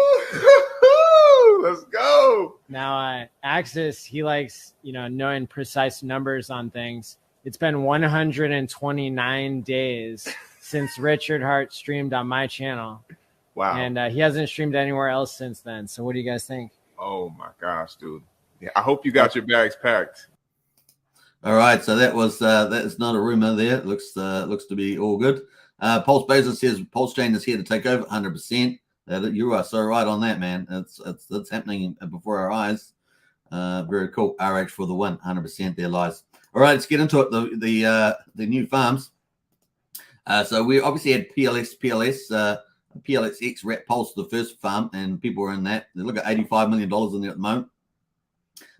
Let's go. Now, Axis, he likes, knowing precise numbers on things. It's been 129 days since Richard Hart streamed on my channel. Wow. And he hasn't streamed anywhere else since then. So what do you guys think? Oh, my gosh, dude. Yeah, I hope you got your bags packed. All right. So that is not a rumor there. It looks to be all good. Pulse Bezos says Pulsechain is here to take over 100%. You are so right on that, man. It's happening before our eyes. Very cool. RH for the win, 100% there lies. All right, let's get into it. The new farms. So we obviously had PLSX Rat Pulse, the first farm, and people were in that. They look at $85 million in there at the moment.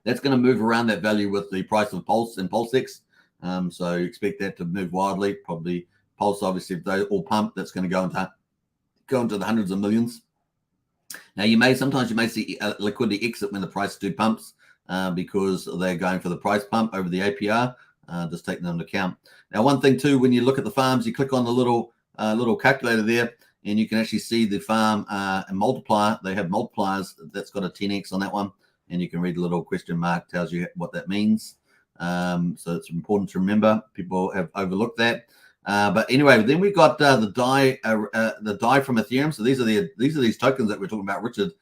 That's going to move around that value with the price of Pulse and Pulsex. So expect that to move wildly. Probably Pulse, obviously, if they all pump, that's going to go into the hundreds of millions. Now sometimes you may see liquidity exit when the price do pumps because they're going for the price pump over the APR. Just taking them into account. Now, one thing too, when you look at the farms, you click on the little calculator there, and you can actually see the farm multiplier. They have multipliers that's got a 10x on that one, and you can read the little question mark, tells you what that means. So it's important to remember. People have overlooked that. But anyway, then we've got the DAI from Ethereum. So these are these tokens that we're talking about, Richard.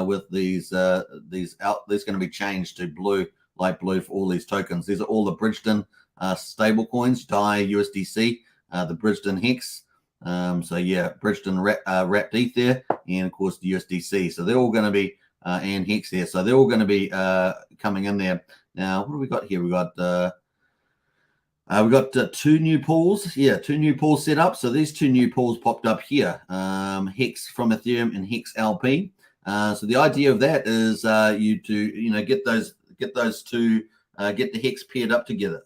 With these going to be changed to blue, light blue for all these tokens. These are all the Bridgeton stable coins, DAI, USDC, the Bridgeton Hex. So yeah, Bridgeton wrapped ETH there, and of course the USDC. So they're all going to be and Hex there. So they're all going to be coming in there. Now, what do we got here? We got 2 new pools. Yeah, 2 new pools set up. So these 2 new pools popped up here. Hex from Ethereum and Hex LP. So the idea of that is you to get the hex paired up together.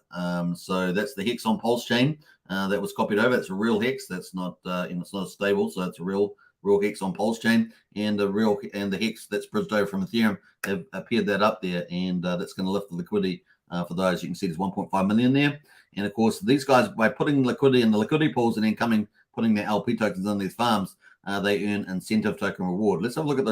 So that's the hex on Pulsechain that was copied over. It's a real hex. That's not it's not stable, so it's a real hex on Pulsechain, and the hex that's bridged over from Ethereum have paired that up there, and that's going to lift the liquidity for those. You can see there's 1.5 million there, and of course these guys, by putting liquidity in the liquidity pools and then putting their LP tokens on these farms, they earn incentive token reward. Let's have a look at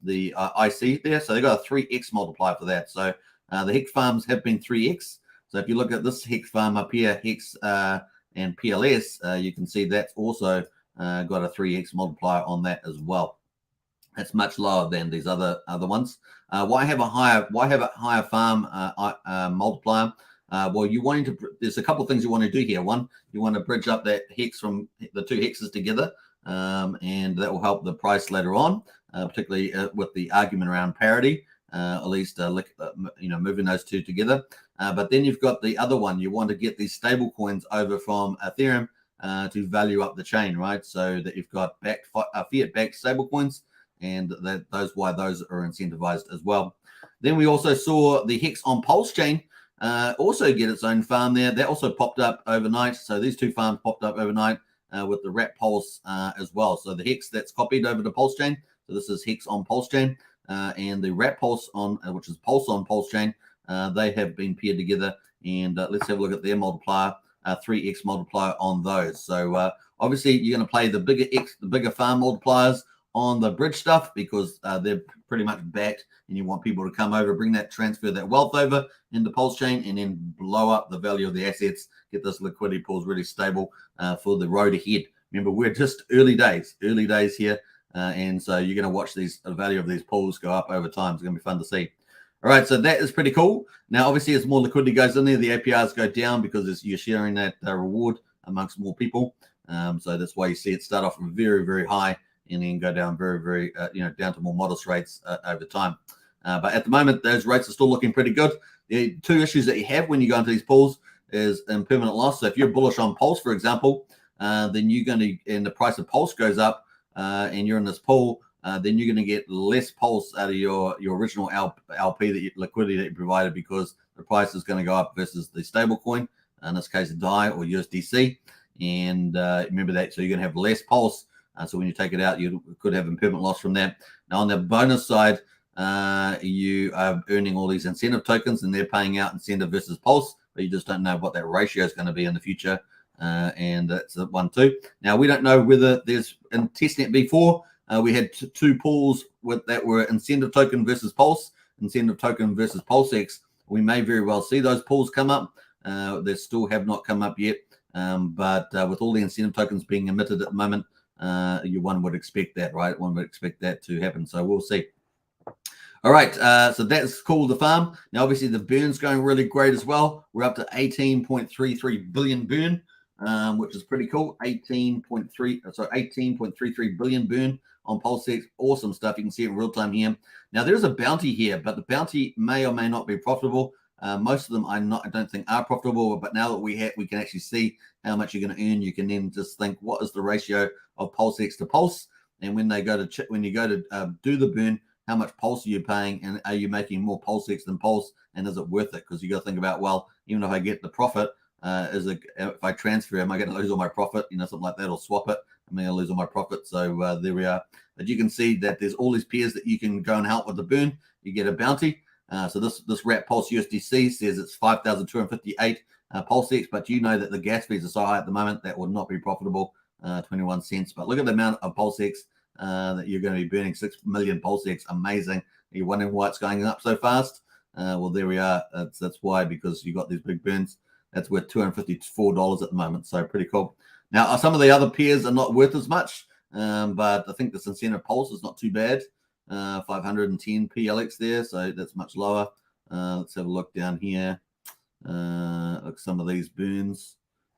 the IC there. So they got a 3x multiplier for that. So the hex farms have been 3x. So if you look at this hex farm up here, hex and PLS, you can see that's also got a 3x multiplier on that as well. That's much lower than these other ones. Why have a higher farm multiplier? Well, there's a couple of things you want to do here. One, you want to bridge up that hex from the two hexes together, and that will help the price later on, particularly with the argument around parity. At least moving those two together. But then you've got the other one. You want to get these stable coins over from Ethereum to value up the chain, right? So that you've got fiat-backed stable coins, and those are incentivized as well. Then we also saw the hex on Pulsechain also get its own farm there. That also popped up overnight. So these two farms popped up overnight with the Wrap Pulse as well. So the hex that's copied over to Pulsechain. So this is hex on Pulsechain. And the Wrap Pulse which is Pulse on Pulsechain, they have been paired together. And let's have a look at their multiplier, 3x multiplier on those. So obviously you're going to play the bigger farm multipliers on the bridge stuff, because they're pretty much backed, and you want people to come over, transfer that wealth over into Pulsechain, and then blow up the value of the assets, get this liquidity pools really stable for the road ahead. Remember, we're just early days here. And so you're going to watch the value of these pools go up over time. It's going to be fun to see. All right, so that is pretty cool. Now, obviously, as more liquidity goes in there, the APRs go down because you're sharing that reward amongst more people. So that's why you see it start off very, very high and then go down very, very, down to more modest rates over time. But at the moment, those rates are still looking pretty good. The two issues that you have when you go into these pools is impermanent loss. So if you're bullish on Pulse, for example, then and the price of Pulse goes up, and you're in this pool, then you're going to get less Pulse out of your original LP liquidity that you provided, because the price is going to go up versus the stable coin, in this case DAI or USDC. And remember that, so you're going to have less Pulse. So when you take it out, you could have impermanent loss from that. Now on the bonus side, you are earning all these incentive tokens, and they're paying out incentive versus Pulse, but you just don't know what that ratio is going to be in the future. And that's the one too. Now we don't know whether there's in testnet V4 we had two pools that were incentive token versus Pulse, incentive token versus Pulsex. We may very well see those pools come up. They still have not come up yet, but with all the incentive tokens being emitted at the moment, one would expect that, right? One would expect that to happen. So we'll see. All right, so that's cool, the farm. Now, obviously, the burn's going really great as well. We're up to 18.33 billion burn, which is pretty cool. 18.33 billion burn on Pulsex. Awesome stuff. You can see it in real time here. Now, there's a bounty here, but the bounty may or may not be profitable. Most of them I don't think are profitable, but now that we can actually see how much you're going to earn, you can then just think, what is the ratio of Pulsex to Pulse? And when you go to do the burn, how much Pulse are you paying, and are you making more Pulsex than Pulse, and is it worth it? Because you got to think about, well, even if I get the profit, if I transfer, am I going to lose all my profit? Something like that, or swap it, I'm going to lose all my profit. So there we are. But you can see that there's all these pairs that you can go and help with the burn. You get a bounty. So this Wrap Pulse USDC says it's 5,258 Pulsex, but you know that the gas fees are so high at the moment that would not be profitable, 21 cents. But look at the amount of Pulsex that you're going to be burning, 6 million Pulsex. Amazing. You're wondering why it's going up so fast? Well, there we are. That's why, because you got these big burns. That's worth $254 at the moment. So pretty cool. Now, some of the other pairs are not worth as much, but I think this incentive Pulse is not too bad. 510 PLX there, so that's much lower. Let's have a look down here. Look, some of these burns.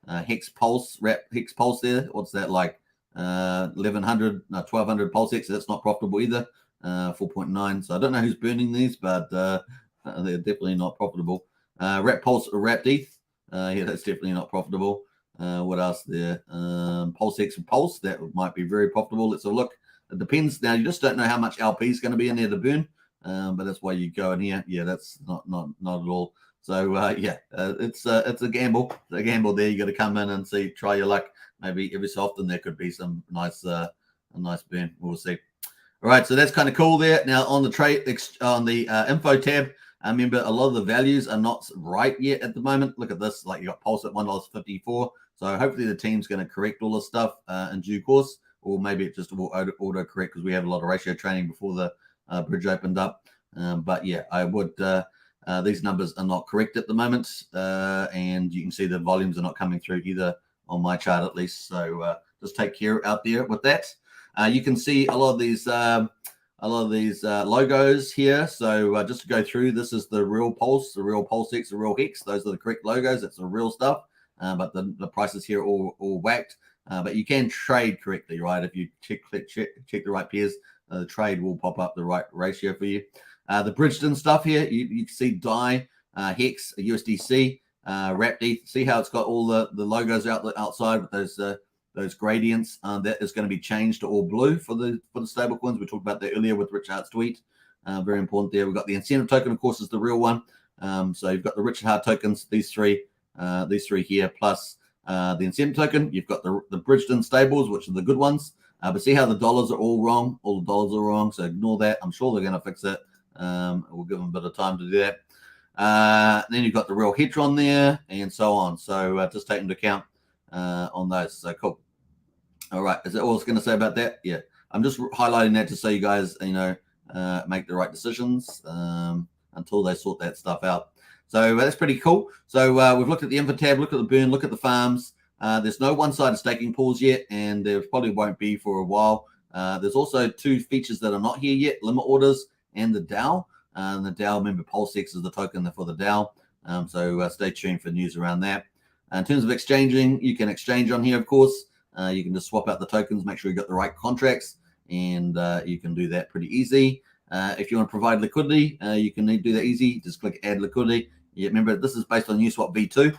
Hex Pulse there. What's that like? 1200 Pulsex. That's not profitable either. 4.9. So I don't know who's burning these, but they're definitely not profitable. Wrap Pulse or Wrapped ETH. Yeah, that's definitely not profitable. What else there? Pulsex and Pulse, that might be very profitable. Let's have a look. It depends. Now you just don't know how much LP is going to be in there to burn, but that's why you go in here. Yeah, that's not at all. So it's a gamble. It's a gamble there. You got to come in and see, try your luck. Maybe every so often there could be some nice a nice burn. We'll see. All right, so that's kind of cool there. Now on the trade on the info tab, remember a lot of the values are not right yet at the moment. Look at this, like you got Pulse at $1.54. So hopefully the team's going to correct all this stuff in due course, or maybe it just will auto correct because we have a lot of ratio training before the bridge opened up. But yeah, I would. These numbers are not correct at the moment, and you can see the volumes are not coming through either on my chart at least. So just take care out there with that. You can see a lot of these logos here. So just to go through, this is the real Pulse, the real Pulsex, the real Hex. Those are the correct logos. That's the real stuff. But the prices here are all whacked. But you can trade correctly, right? If you check the right pairs, the trade will pop up the right ratio for you. The Bridgeton stuff here, you can see DAI, Hex, USDC, RapD. See how it's got all the logos outside with those gradients. That is going to be changed to all blue for the stable coins. We talked about that earlier with Richard Hart's tweet. Very important there. We've got the incentive token, of course, is the real one. So you've got the Richard Hart tokens, these three here, plus the incentive token. You've got the Bridgeton stables, which are the good ones. But see how the dollars are all wrong? All the dollars are wrong. So ignore that. I'm sure they're going to fix it. We'll give them a bit of time to do that. Then you've got the real Hedron there and so on. So just take into account on those. So cool. All right. Is that all I was going to say about that? Yeah. I'm just highlighting that to so you guys, make the right decisions until they sort that stuff out. So that's pretty cool. So we've looked at the info tab, look at the burn, look at the farms. There's no one-sided staking pools yet, and there probably won't be for a while. There's also two features that are not here yet, limit orders and the DAO. And the DAO, remember, Pulsex is the token for the DAO. So stay tuned for news around that. In terms of exchanging, you can exchange on here, of course. You can just swap out the tokens, make sure you got the right contracts, and you can do that pretty easy. If you want to provide liquidity, you can do that easy. Just click Add Liquidity. Yeah, remember, this is based on Uniswap V2.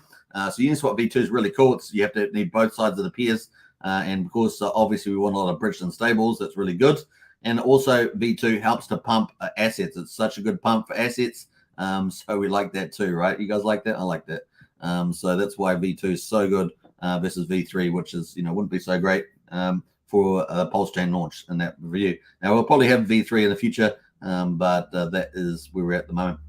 So Uniswap V2 is really cool. You have to need both sides of the pairs. And of course, obviously, we want a lot of Bridgeton stables. That's really good. And also, V2 helps to pump assets. It's such a good pump for assets. So we like that too, right? You guys like that? I like that. So that's why V2 is so good versus V3, which is, wouldn't be so great for a Pulsechain launch in that review. Now, we'll probably have V3 in the future, but that is where we're at the moment.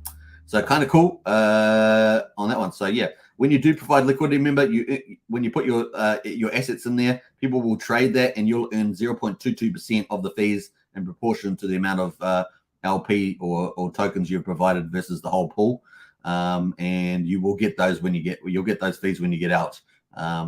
So kind of cool on that one. So yeah, when you do provide liquidity, remember, when you put your assets in there, people will trade that, and you'll earn 0.22% of the fees in proportion to the amount of LP or tokens you've provided versus the whole pool. And you will get those you'll get those fees when you get out.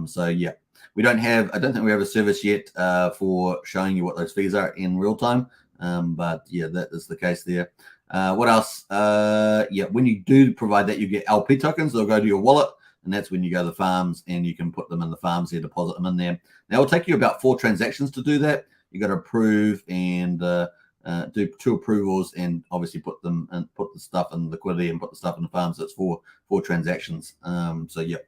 So yeah, I don't think we have a service yet for showing you what those fees are in real time. But yeah, that is the case there. What else? When you do provide that, you get LP tokens. They'll go to your wallet, and that's when you go to the farms, and you can put them in the farms here, deposit them in there. Now, it'll take you about 4 transactions to do that. You got to approve and do 2 approvals, and obviously put the stuff in liquidity and put the stuff in the farms. That's 4 transactions. So yeah.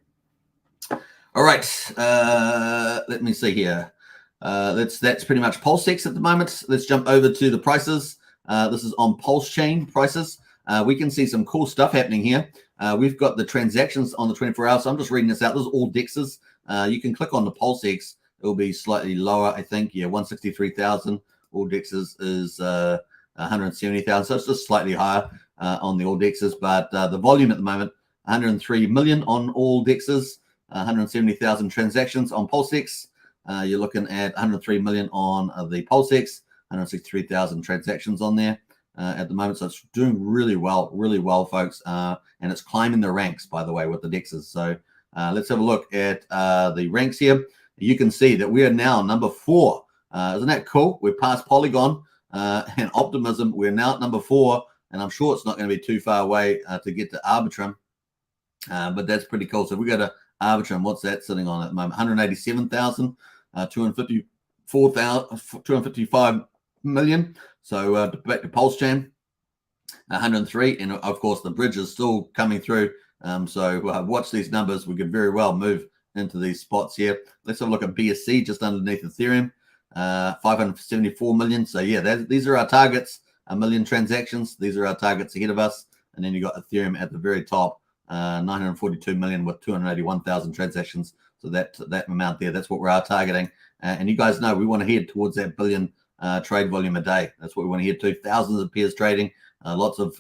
All right. Let me see here. That's pretty much Pulsex at the moment. Let's jump over to the prices. This is on Pulsechain prices. We can see some cool stuff happening here. We've got the transactions on the 24 hours. So I'm just reading this out. This is all DEXs. You can click on the Pulsex. It'll be slightly lower, I think. Yeah, 163,000. All DEXs is 170,000. So it's just slightly higher on the all DEXs. But the volume at the moment, 103 million on all DEXs, 170,000 transactions on Pulsex. You're looking at 103 million on the Pulsex. 163,000 transactions on there at the moment. So it's doing really well, folks. And it's climbing the ranks, by the way, with the DEXs. So let's have a look at the ranks here. You can see that we are now number 4. Isn't that cool? We're past Polygon and Optimism. We're now at number 4, and I'm sure it's not going to be too far away to get to Arbitrum. But that's pretty cool. So if we go to Arbitrum, what's that sitting on at the moment? 187,000, 255 million. So back to Pulsechain, 103, and of course the bridge is still coming through. So watch these numbers. We could very well move into these spots here. Let's have a look at BSC just underneath Ethereum. 574 million. So yeah, these are our targets. 1 million transactions. These are our targets ahead of us. And then you got Ethereum at the very top, 942 million with 281,000 transactions. So that amount there, that's what we are targeting. And you guys know we want to head towards that billion trade volume a day. That's what we want to head to. Thousands of pairs trading, lots of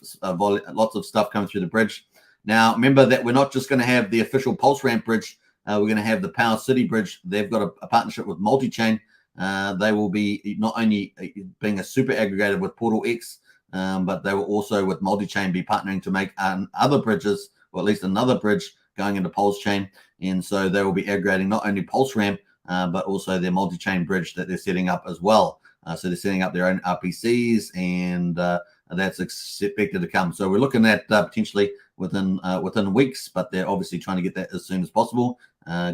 stuff coming through the bridge. Now, remember that we're not just going to have the official Pulse Ramp bridge. We're going to have the Power City bridge. They've got a partnership with Multichain. They will be not only being a super aggregator with Portal X, but they will also with Multichain be partnering to make other bridges, or at least another bridge going into Pulsechain. And so they will be aggregating not only Pulse Ramp, but also their Multichain bridge that they're setting up as well. So they're setting up their own RPCs, and that's expected to come. So we're looking at potentially within weeks, but they're obviously trying to get that as soon as possible,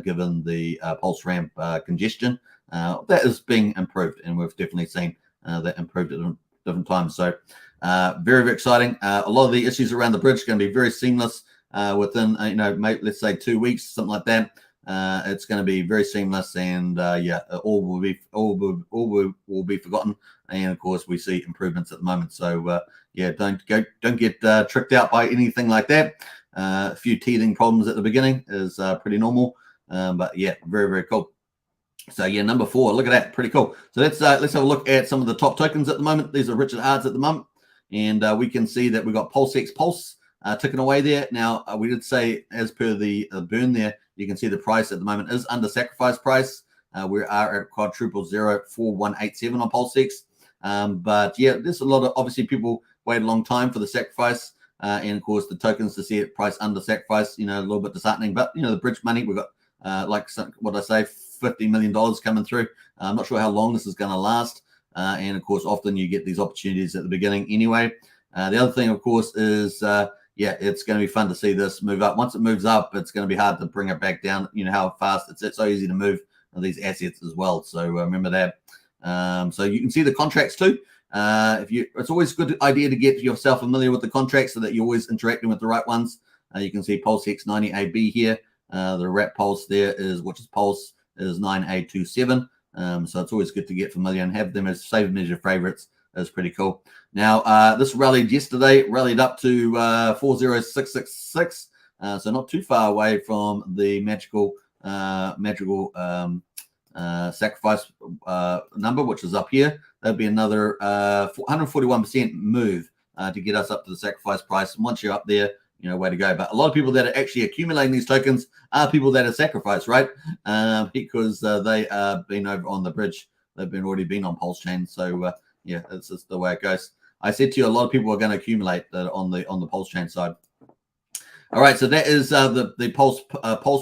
given the Pulse Ramp congestion. That is being improved, and we've definitely seen that improved at different times. So very, very exciting. A lot of the issues around the bridge are going to be very seamless within, let's say 2 weeks, something like that. It's going to be very seamless, and all will be forgotten. And of course, we see improvements at the moment. So don't get tricked out by anything like that. A few teething problems at the beginning is pretty normal, but yeah, very, very cool. So yeah, number 4, look at that, pretty cool. So let's have a look at some of the top tokens at the moment. These are Richard Hards at the moment, and we can see that we've got Pulse ticking away there. Now we did say, as per the burn there, you can see the price at the moment is under sacrifice price. We are at quadruple 0.4187 on PulseX. But yeah, there's a lot of, obviously people wait a long time for the sacrifice, and of course the tokens to see it price under sacrifice, a little bit disheartening. But the bridge money, we've got what I say, $50 million coming through. I'm not sure how long this is going to last. And of course, often you get these opportunities at the beginning anyway. The other thing, of course, is it's going to be fun to see this move up. Once it moves up, it's going to be hard to bring it back down. How fast it's so easy to move these assets as well. So remember that. So you can see the contracts too. It's always a good idea to get yourself familiar with the contracts so that you're always interacting with the right ones. You can see Pulse Hex 90AB here. The wrap pulse there is, which is Pulse, is 9A27. So it's always good to get familiar and have them as save them as your favorites. Is pretty cool. Now this rallied up to 40666. So not too far away from the magical sacrifice number, which is up here. That'd be another 141% move to get us up to the sacrifice price. And once you're up there, way to go. But a lot of people that are actually accumulating these tokens are people that are sacrificed, right? Because they are been over on the bridge. They've already been on Pulsechain. So that's just the way it goes. I said to you, a lot of people are going to accumulate on the Pulsechain side. All right, so that is the Pulse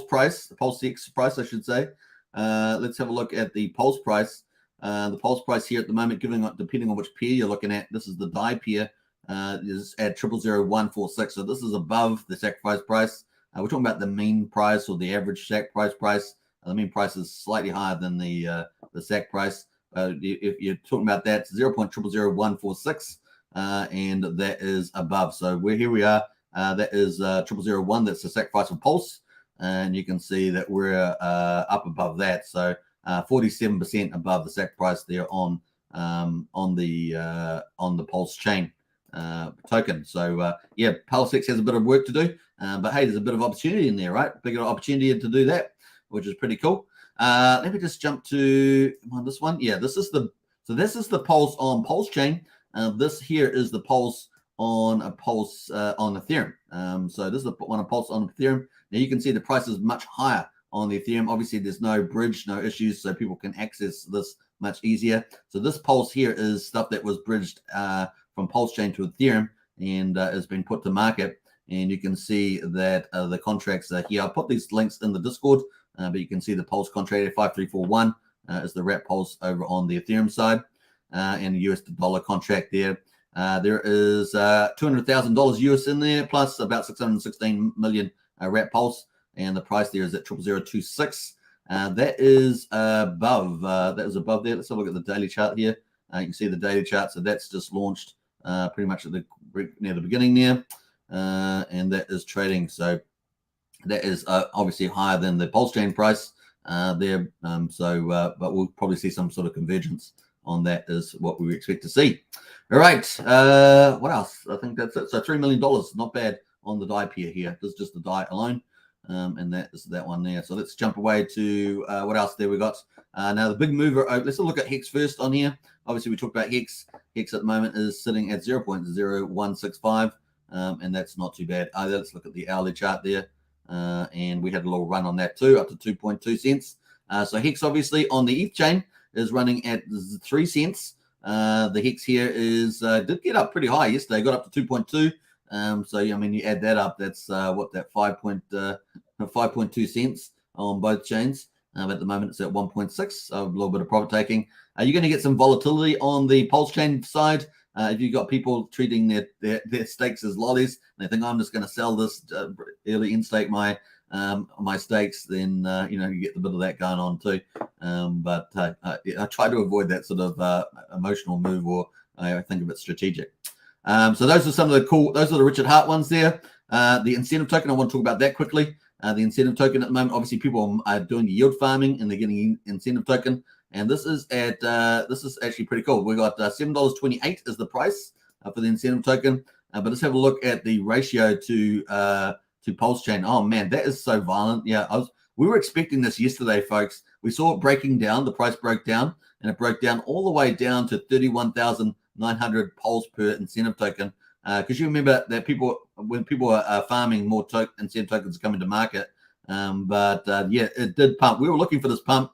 price, the Pulse X price, I should say. Let's have a look at the Pulse price. The Pulse price here at the moment, depending on which pair you're looking at, this is the DAI pair. Is at 000146. So this is above the sacrifice price. We're talking about the mean price or the average sacrifice price. The mean price is slightly higher than the sac price. If you're talking about that, it's 0.000146, and that is above. So here we are. That is 0001. That's the sacrifice of Pulse, and you can see that we're up above that. So 47% above the sac price there on the Pulse chain token. So Pulsex has a bit of work to do, but hey, there's a bit of opportunity in there, right? Big opportunity to do that, which is pretty cool. Let me just jump to this one. Yeah, this is the pulse on Pulsechain. This here is the pulse on on Ethereum. So this is the one, a pulse on Ethereum. Now you can see the price is much higher on the Ethereum. Obviously, there's no bridge, no issues, so people can access this much easier. So this pulse here is stuff that was bridged from Pulsechain to Ethereum and has been put to market. And you can see that the contracts are here. I'll put these links in the Discord, but you can see the Pulse contract at 5341 is the wrap pulse over on the Ethereum side, and the US dollar contract there. There is $200,000 US in there, plus about 616 million wrap pulse, and the price there is at 0026. That is above. That is above there. Let's have a look at the daily chart here. You can see the daily chart. So that's just launched pretty much at near the beginning there, and that is trading. So that is obviously higher than the Pulsechain price. there. But we'll probably see some sort of convergence on that is what we expect to see. All right. What else? I think that's it. So $3 million, not bad on the die pair here. This is just the die alone. And that is that one there. So let's jump away to what else there we got. Now the big mover. Let's look at Hex first on here. Obviously we talked about Hex. Hex at the moment is sitting at 0.0165, and that's not too bad either. Let's look at the hourly chart there, and we had a little run on that too, up to 2.2 cents. So Hex obviously on the ETH chain is running at 3 cents. The Hex here is did get up pretty high yesterday. Got up to 2.2. So I mean, you add that up, that's what that 5.2 cents on both chains. At the moment, it's at 1.6. A little bit of profit taking. You're going to get some volatility on the Pulsechain side. If you've got people treating their stakes as lollies, and they think I'm just going to sell this early in stake my stakes, then you get a bit of that going on too. But I try to avoid that sort of emotional move, or I think of it strategic. So those are some of the cool. Those are the Richard Hart ones there. The incentive token, I want to talk about that quickly. The incentive token at the moment, obviously people are doing yield farming and they're getting incentive token. And this is actually pretty cool. We got $7.28 is the price for the incentive token. But let's have a look at the ratio to Pulsechain. Oh man, that is so violent. Yeah, we were expecting this yesterday, folks. We saw it breaking down. The price broke down, and it broke down all the way down to 31,900 Pulse per incentive token. Because you remember that when people are farming, more incentive tokens coming to market. Yeah, it did pump. We were looking for this pump.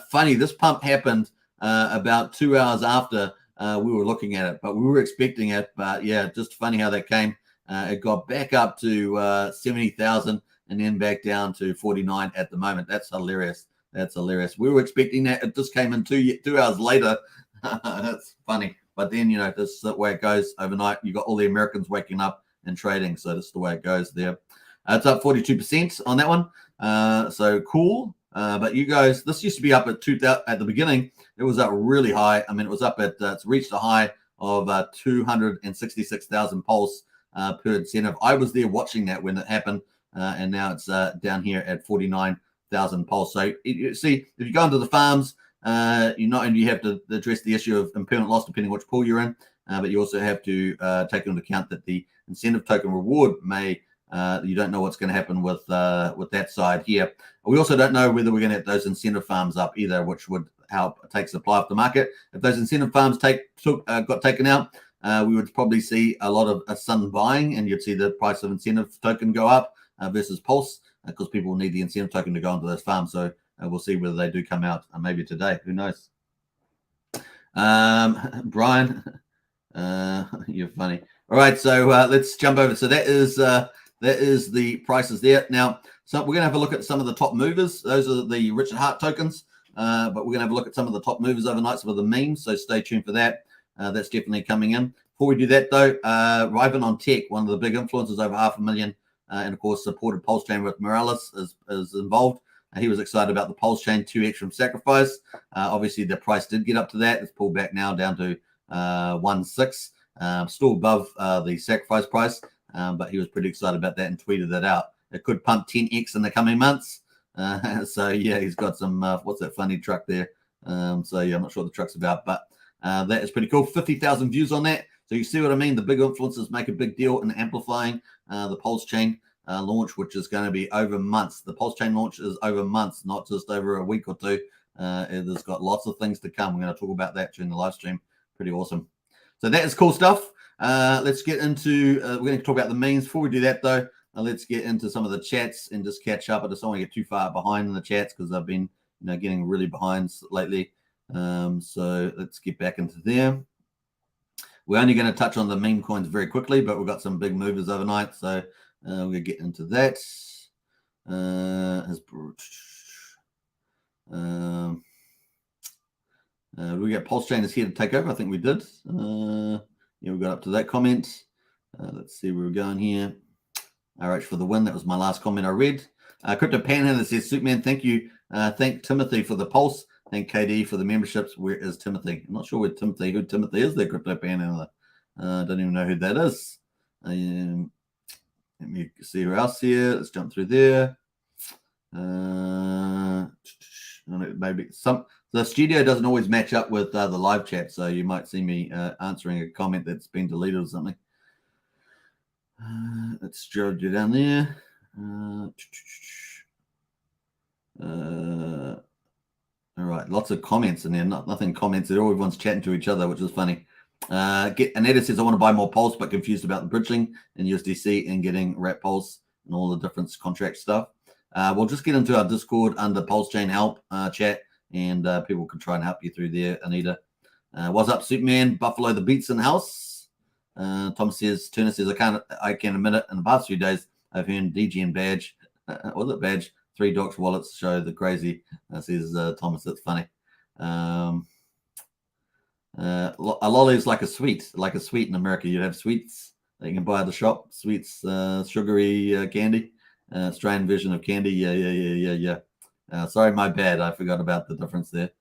Funny, this pump happened about 2 hours after we were looking at it, but we were expecting it. But yeah, just funny how that came. It got back up to 70,000 and then back down to 49 at the moment. That's hilarious. That's hilarious. We were expecting that. It just came in 2 hours later. That's funny. But then, this is the way it goes overnight. You got all the Americans waking up and trading. So that's the way it goes there. It's up 42% on that one. So cool. But you guys, this used to be up at 2,000 at the beginning. It was up really high. I mean, it was up at, it's reached a high of 266,000 Pulse per incentive. I was there watching that when it happened. And now it's down here at 49,000 Pulse. So you see, if you go into the farms, you not only have to address the issue of impermanent loss depending which pool you're in, but you also have to take into account that the incentive token reward may you don't know what's going to happen with that side here. We also don't know whether we're going to get those incentive farms up either, which would help take supply off the market. If those incentive farms got taken out, we would probably see a lot of sudden buying, and you'd see the price of incentive token go up versus Pulse, because people will need the incentive token to go into those farms. So we'll see whether they do come out maybe today. Who knows? Brian, you're funny. All right, so let's jump over. So that is the prices there. Now, so we're going to have a look at some of the top movers. Those are the Richard Hart tokens, but we're going to have a look at some of the top movers overnight, some of the memes. So stay tuned for that. That's definitely coming in. Before we do that, though, Riven on Tech, one of the big influencers, over 500,000, and of course supported Pulsechain with Morales is involved. He was excited about the Pulsechain 2x from Sacrifice. Obviously, the price did get up to that. It's pulled back now down to 1.6, still above the Sacrifice price. But he was pretty excited about that and tweeted that out. It could pump 10x in the coming months. So yeah, he's got some what's that funny truck there? So yeah, I'm not sure what the truck's about, but that is pretty cool. 50,000 views on that. So you see what I mean? The big influencers make a big deal in amplifying the Pulsechain launch, which is going to be over months. The Pulsechain launch is over months, not just over a week or two. It has got lots of things to come. We're going to talk about that during the live stream. Pretty awesome. So that is cool stuff. Let's get into, we're going to talk about the memes. Before we do that, though, let's get into some of the chats and just catch up. I just don't want to get too far behind in the chats because I've been, getting really behind lately. So let's get back into there. We're only going to touch on the meme coins very quickly, but we've got some big movers overnight. So we're going to get into that. We got Pulsechain is here to take over. I think we did. Yeah, we got up to that comment. Let's see where we're going here. RH for the win. That was my last comment I read. Crypto Panhandler says, Superman, thank you. Thank Timothy for the pulse. Thank KD for the memberships. Where is Timothy? I'm not sure who Timothy is there, Crypto Panhandler. Don't even know who that is. Let me see who else here. Let's jump through there. Maybe the studio doesn't always match up with the live chat, so you might see me answering a comment that's been deleted or something. Let's drill you down there. All right, lots of comments in there. Nothing comments at all. Everyone's chatting to each other, which is funny. Aneta says, I want to buy more Pulse, but confused about the bridging in USDC and getting Wrap Pulse and all the different contract stuff. We'll just get into our Discord under Pulsechain help chat, and people can try and help you through there, Anita. What's up, Superman? Buffalo the Beats in the house. Tom says, Turner says, I can admit it. In the past few days, I've earned DGN badge. Was it badge? 3 Docs wallets show the crazy. Says Thomas, that's funny. A lolly is like a sweet in America. You'd have sweets that you can buy at the shop. Sweets, sugary candy. Australian version of candy. Yeah. Sorry, my bad. I forgot about the difference there.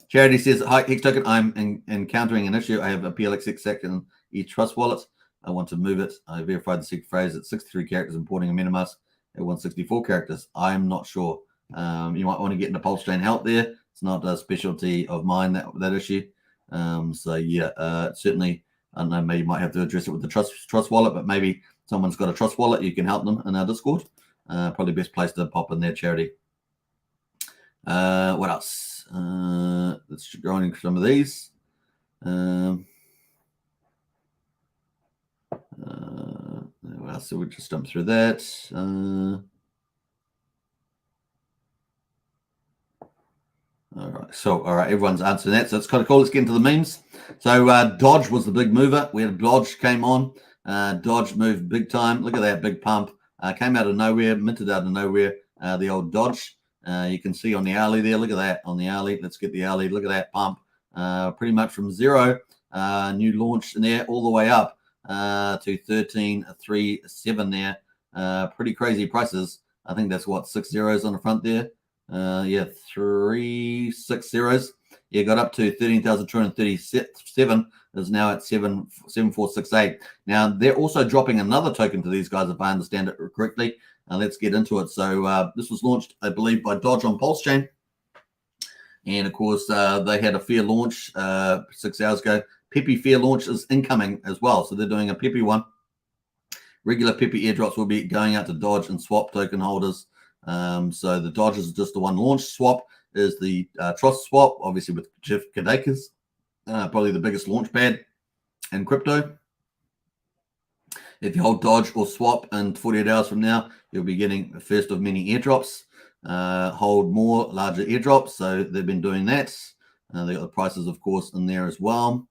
Charity says, hi, Hex Token. I'm encountering an issue. I have a PLX second each trust wallet. I want to move it. I verified the secret phrase at 63 characters, importing a MetaMask at 164 characters. I'm not sure. You might want to get into Pulsechain help there. It's not a specialty of mine, that issue. So yeah, certainly, I don't know, maybe you might have to address it with the trust wallet, but maybe someone's got a trust wallet, you can help them in our Discord. Probably best place to pop in there, Charity. What else? Let's go on into some of these. What else? So we'll just jump through that. All right, everyone's answering that, so it's kind of cool. Let's get into the memes. So Dodge was the big mover. We had Dodge came on. Dodge moved big time. Look at that big pump. Came out of nowhere, minted out of nowhere. The old Dodge. You can see on the hourly there. Look at that on the hourly. Let's get the hourly. Look at that pump. Pretty much from zero, new launch in there, all the way up to 13.37 there. Pretty crazy prices. I think that's what, 6 zeros on the front there. Yeah, 3 6 zeros. Yeah, got up to 13,237. Is now at 7,468. Now they're also dropping another token to these guys, if I understand it correctly. Let's get into it. So this was launched, I believe, by Dodge on Pulsechain, and of course they had a fair launch 6 hours ago. Peppy fair launch is incoming as well, so they're doing a Peppy one. Regular Peppy airdrops will be going out to Dodge and Swap token holders. So the Dodge is just the one launch. Swap is the trust swap, obviously with Jeff Kadakis, probably the biggest launch pad in crypto. If you hold Dodge or Swap in 48 hours from now, you'll be getting the first of many airdrops. Hold more larger airdrops, so they've been doing that. They got the prices, of course, in there as well.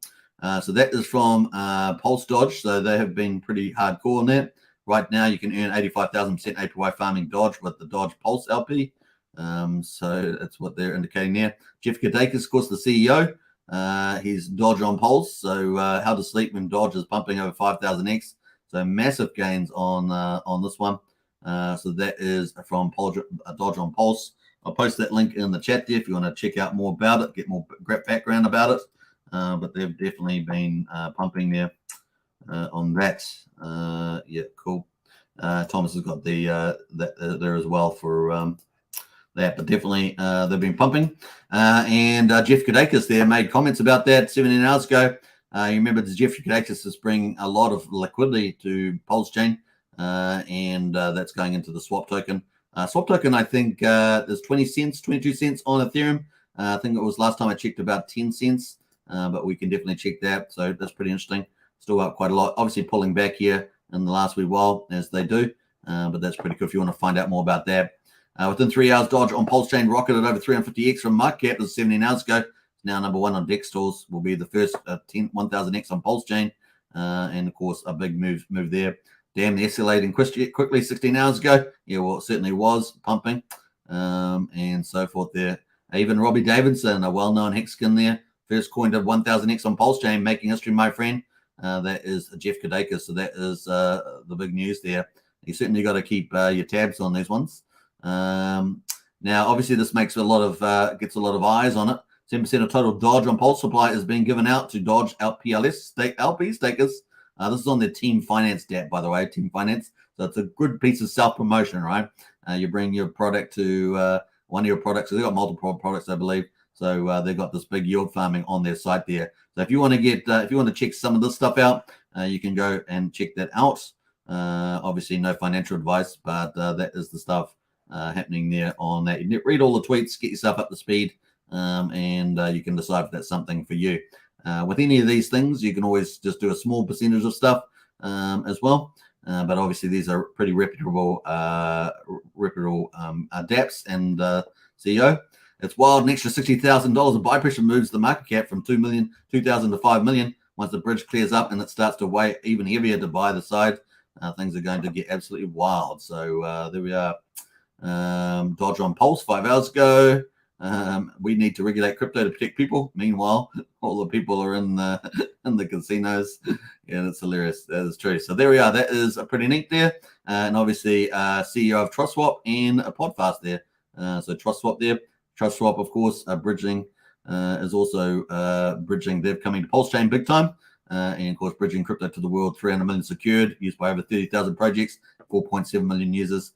So that is from Pulse Dodge, so they have been pretty hardcore on that. Right now, you can earn 85,000% APY farming Dodge with the Dodge Pulse LP. So that's what they're indicating there. Jeff Kadakis, of course, the CEO. He's Dodge on Pulse. So how to sleep when Dodge is pumping over 5,000x. So massive gains on this one. So that is from Dodge on Pulse. I'll post that link in the chat there if you want to check out more about it, get more background about it. But they've definitely been pumping there on that. Yeah, cool. Thomas has got the that there as well for that, but definitely they've been pumping. And Jeff Kadakis there made comments about that 17 hours ago. You remember that Jeff Kadakis is bringing a lot of liquidity to Pulsechain, and that's going into the swap token. Swap token, I think there's 20 cents, 22 cents on Ethereum. I think it was last time I checked about 10 cents, but we can definitely check that. So that's pretty interesting. Still up quite a lot. Obviously pulling back here in the last wee while, as they do. But that's pretty cool if you want to find out more about that. Within 3 hours, Dodge on Pulsechain rocketed over 350x from market cap. It was 17 hours ago. It's now number one on DEX stores. Will be the first 1,000x on Pulsechain. And, of course, a big move there. Damn, the escalating quickly 16 hours ago. Yeah, well, it certainly was pumping and so forth there. Even Robbie Davidson, a well-known Hexkin there. First coined at 1,000x on Pulsechain, making history, my friend. That is Jeff Kadakis. So that is the big news there. You certainly got to keep your tabs on these ones. Now, obviously, this makes a lot of gets a lot of eyes on it. 7% of total Dodge on Pulse supply is being given out to Dodge PLS LP stakers. This is on their Team Finance tab, by the way, Team Finance. So it's a good piece of self-promotion, right? You bring your product to one of your products. So they've got multiple products, I believe. So they've got this big yield farming on their site there. So if you want to get, if you want to check some of this stuff out, you can go and check that out. Obviously, no financial advice, but that is the stuff happening there on that. You read all the tweets, get yourself up to speed, and you can decide if that's something for you. With any of these things, you can always just do a small percentage of stuff as well. But obviously, these are pretty reputable dApps and CEO. It's wild. An extra $60,000 of buy pressure moves the market cap from 2,000 to 5 million. Once the bridge clears up and it starts to weigh even heavier to buy the side, things are going to get absolutely wild. So there we are. Dodge on Pulse 5 hours ago. We need to regulate crypto to protect people. Meanwhile, all the people are in the casinos. Yeah, that's hilarious. That is true. So there we are. That is pretty neat there. And obviously, CEO of TrustSwap and a Podfast there. So TrustSwap there. TrustSwap, of course, bridging is also bridging. They're coming to Pulsechain big time. And of course, bridging crypto to the world. 300 million secured, used by over 30,000 projects, 4.7 million users.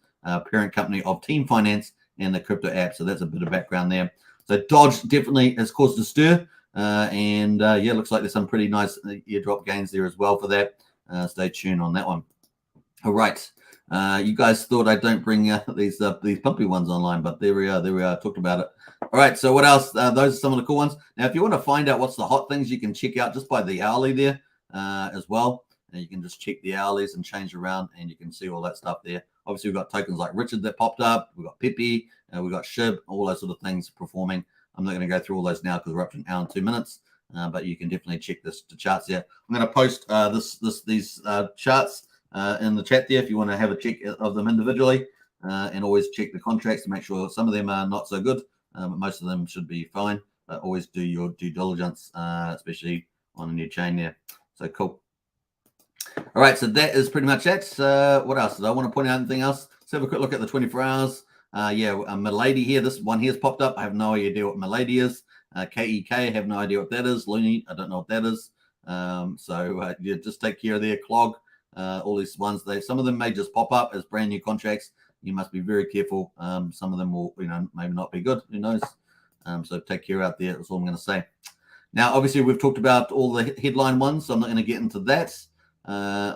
Parent company of Team Finance and the crypto app. So that's a bit of background there. So Dodge definitely has caused a stir. Yeah, looks like there's some pretty nice airdrop gains there as well for that. Stay tuned on that one. All right. You guys thought I don't bring these pumpy ones online, but there we are. There we are. Talked about it. All right. So what else? Those are some of the cool ones. Now, if you want to find out what's the hot things, you can check out just by the hourly there as well. And you can just check the hourlies and change around, and you can see all that stuff there. Obviously, we've got tokens like Richard that popped up. We've got Pepe. We've got Shib. All those sort of things performing. I'm not going to go through all those now because we're up to an hour and 2 minutes. But you can definitely check the charts there. I'm going to post these charts in the chat there if you want to have a check of them individually, and always check the contracts to make sure some of them are not so good. Most of them should be fine, but always do your due diligence, especially on a new chain there. So cool. All right, so that is pretty much it. What else? Did I want to point out anything else? Let's have a quick look at the 24 hours. Milady here. This one here's popped up. I have no idea what Milady is. KEK, I have no idea what that is. Looney, I don't know what that is. Yeah, just take care of their clog. All these ones, some of them may just pop up as brand new contracts. You must be very careful. Some of them will, maybe not be good. Who knows? So take care out there. That's all I'm going to say. Now, obviously, we've talked about all the headline ones, so I'm not going to get into that.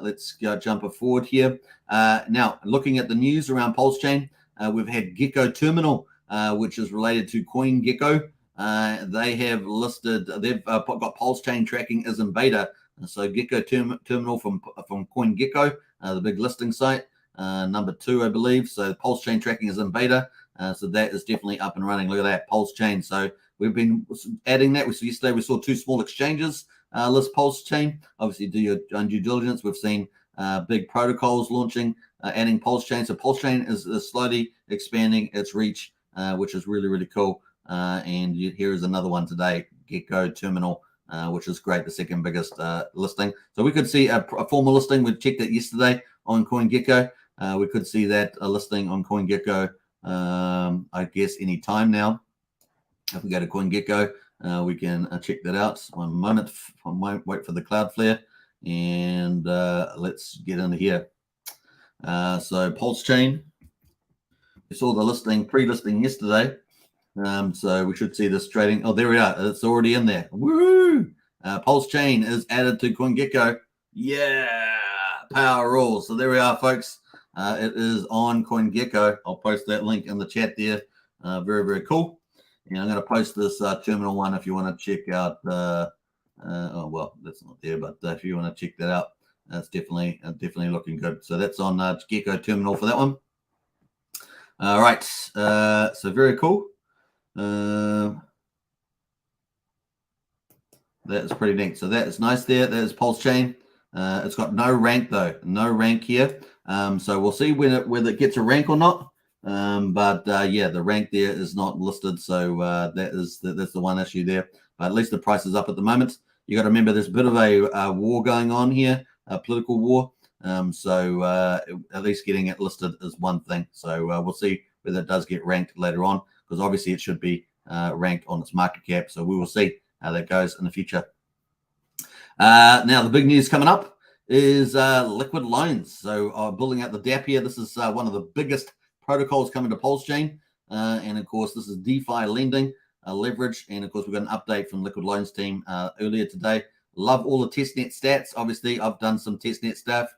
Let's go jump forward here. Now, looking at the news around Pulsechain, we've had Gecko Terminal, which is related to CoinGecko. They have listed, they've got Pulsechain tracking is in beta. So Gecko Terminal from CoinGecko, the big listing site, number 2, I believe. So Pulsechain tracking is in beta. So that is definitely up and running. Look at that, Pulsechain. So we've been adding that. Yesterday we saw 2 small exchanges list Pulsechain. Obviously, do your own due diligence. We've seen big protocols launching, adding Pulsechain. So Pulsechain is slowly expanding its reach, which is really, really cool. And here is another one today, Gecko Terminal, which is great, the second biggest listing. So we could see a formal listing. We checked it yesterday on CoinGecko. We could see that a listing on CoinGecko, I guess, any time now. If we go to CoinGecko, we can check that out. 1 moment. I might wait for the Cloudflare, and let's get into here. So Pulsechain, we saw the listing, pre-listing yesterday. So we should see this trading. Oh, there we are. It's already in there. Woo! Pulsechain is added to CoinGecko. Yeah, power rules. So there we are, folks. It is on CoinGecko. I'll post that link in the chat there. Very, very cool. And I'm going to post this terminal one if you want to check out. Oh well, that's not there, but if you want to check that out, that's definitely looking good. So that's on Gecko Terminal for that one. All right. So very cool. That is pretty neat. So that is nice there. That is Pulsechain. It's got no rank though. No rank here. So we'll see whether it gets a rank or not. Yeah, the rank there is not listed. So that's the one issue there. But at least the price is up at the moment. You got to remember there's a bit of a war going on here, a political war. At least getting it listed is one thing. So we'll see whether it does get ranked later on, because obviously it should be ranked on its market cap. So we will see how that goes in the future. Now, the big news coming up is liquid loans. So building out the dApp here. This is one of the biggest protocols coming to Pulsechain. And of course, this is DeFi lending, leverage. And of course, we've got an update from Liquid Loans team earlier today. Love all the testnet stats. Obviously, I've done some testnet stuff.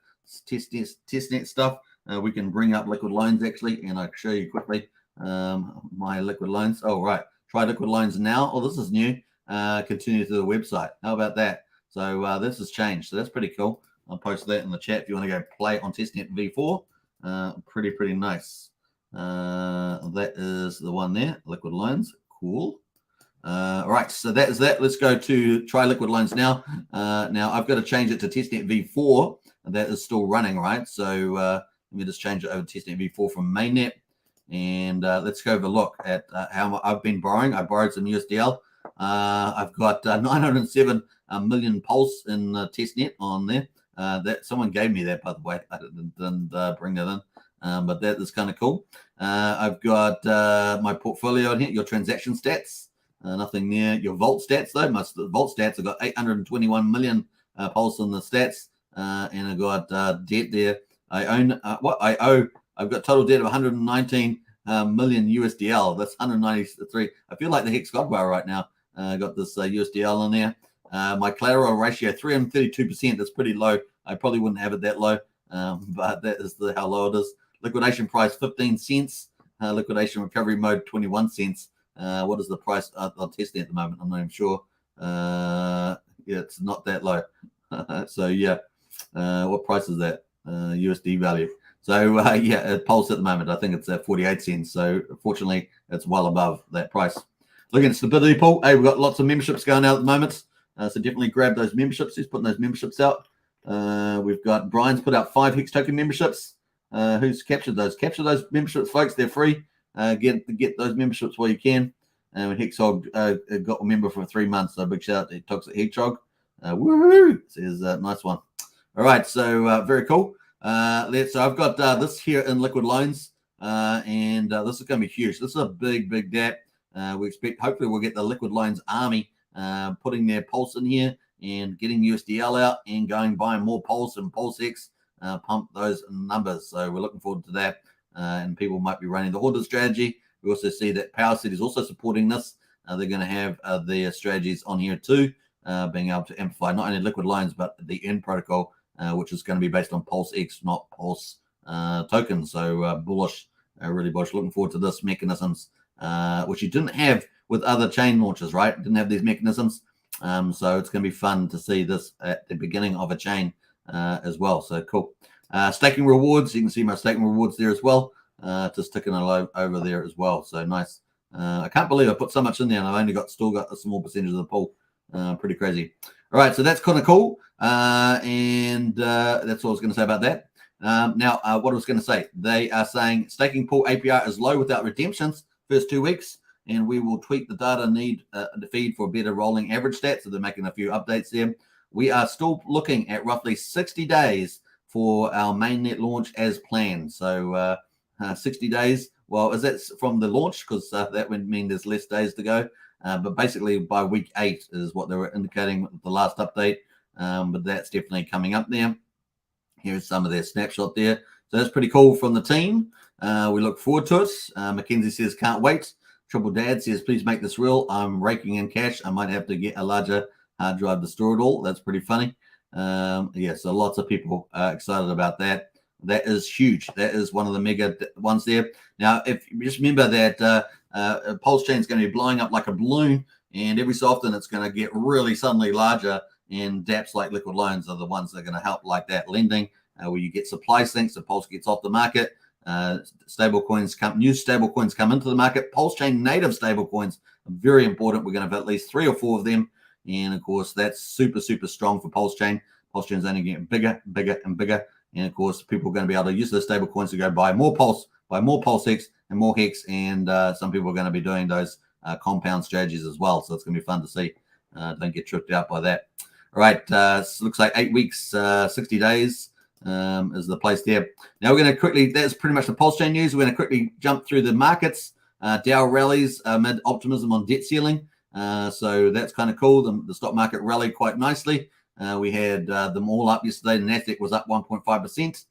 Testnet stuff. We can bring up Liquid Loans actually, and I'll show you quickly my Liquid Loans. Oh, right. Try Liquid Loans now. Oh, this is new. Continue to the website. How about that? So this has changed. So that's pretty cool. I'll post that in the chat if you want to go play on testnet v4. Pretty nice. That is the one there. Liquid Loans. Cool. All right, so that is that. Let's go to try Liquid Loans now. Now I've got to change it to testnet v4. That is still running, right? So let me just change it over to testnet v4 from mainnet, and let's go have a look at how I've been borrowing. I borrowed some USDL. I've got 907 million pulse in testnet on there. That someone gave me that, by the way. I didn't bring that in, but that is kind of cool. I've got my portfolio in here. Your transaction stats. Nothing there. Your vault stats though. My vault stats. I've got 821 million pulse on the stats, and I've got debt there. I own I owe. I've got total debt of 119 million USDL. That's 193. I feel like the Hex Godbar right now. I got this USDL in there. My collateral ratio 332%. That's pretty low. I probably wouldn't have it that low, but that is how low it is. Liquidation price 15 cents. Liquidation recovery mode 21 cents. What is the price? I'll test it at the moment. I'm not even sure. Yeah, it's not that low. So yeah, what price is that? USD value. So yeah, at Pulse at the moment, I think it's at 48 cents. So fortunately, it's well above that price. Looking at stability pool. Hey, we've got lots of memberships going out at the moment. So definitely grab those memberships. Who's putting those memberships out? We've got Brian's put out 5 Hex Token memberships. Who's captured those? Capture those memberships, folks. They're free. Get those memberships while you can. And Hexhog got a member for 3 months. So big shout out to Toxic Hedgehog. Woohoo! Says nice one. All right, so very cool. So I've got this here in Liquid Loans, and this is going to be huge. This is a big DApp. We expect, hopefully, we'll get the Liquid Loans army putting their pulse in here and getting USDL out and going buying more pulse and PulseX, pump those numbers. So we're looking forward to that, and people might be running the hoarder strategy. We also see that Power City is also supporting this. They're going to have their strategies on here too, being able to amplify not only Liquid Loans but the end protocol, which is going to be based on PulseX, not Pulse tokens. So bullish, really bullish. Looking forward to this mechanisms, which you didn't have with other chain launches, right? Didn't have these mechanisms. So it's going to be fun to see this at the beginning of a chain as well. So cool. Staking rewards. You can see my staking rewards there as well. Just ticking over there as well. So nice. I can't believe I put so much in there and I've only still got a small percentage of the pool. Pretty crazy. All right, so that's kind of cool. And that's all I was going to say about that. Now, what I was going to say, they are saying staking pool APR is low without redemptions first 2 weeks, and we will tweak the data need the feed for better rolling average stats. So they're making a few updates there. We are still looking at roughly 60 days for our mainnet launch as planned. So 60 days. Well, is that from the launch? Because that would mean there's less days to go. But basically by week 8 is what they were indicating with the last update. But that's definitely coming up there. Here's some of their snapshot there. So that's pretty cool from the team. We look forward to it. Mackenzie says, can't wait. Triple Dad says, please make this real. I'm raking in cash. I might have to get a larger hard drive to store it all. That's pretty funny. Yeah, so lots of people are excited about that. That is huge. That is one of the mega ones there. Now, if you just remember that Pulsechain is going to be blowing up like a balloon, and every so often it's going to get really suddenly larger, and dApps like Liquid Loans are the ones that are going to help like that lending, where you get supply sinks, so Pulse gets off the market, new stablecoins come into the market. Pulsechain native stablecoins are very important. We're going to have at least 3 or 4 of them, and of course that's super strong for Pulsechain. Pulsechain is only getting bigger and bigger. And of course, people are going to be able to use those stable coins to go buy more Pulse, buy more PulseX and more Hex. And some people are going to be doing those compound strategies as well. So it's going to be fun to see. Don't get tricked out by that. All right. Looks like 8 weeks, 60 days is the place there. Now we're going to quickly, that's pretty much the Pulsechain news. We're going to quickly jump through the markets. Dow rallies amid optimism on debt ceiling. So that's kind of cool. The stock market rallied quite nicely. We had them all up yesterday. The Nasdaq was up 1.5%.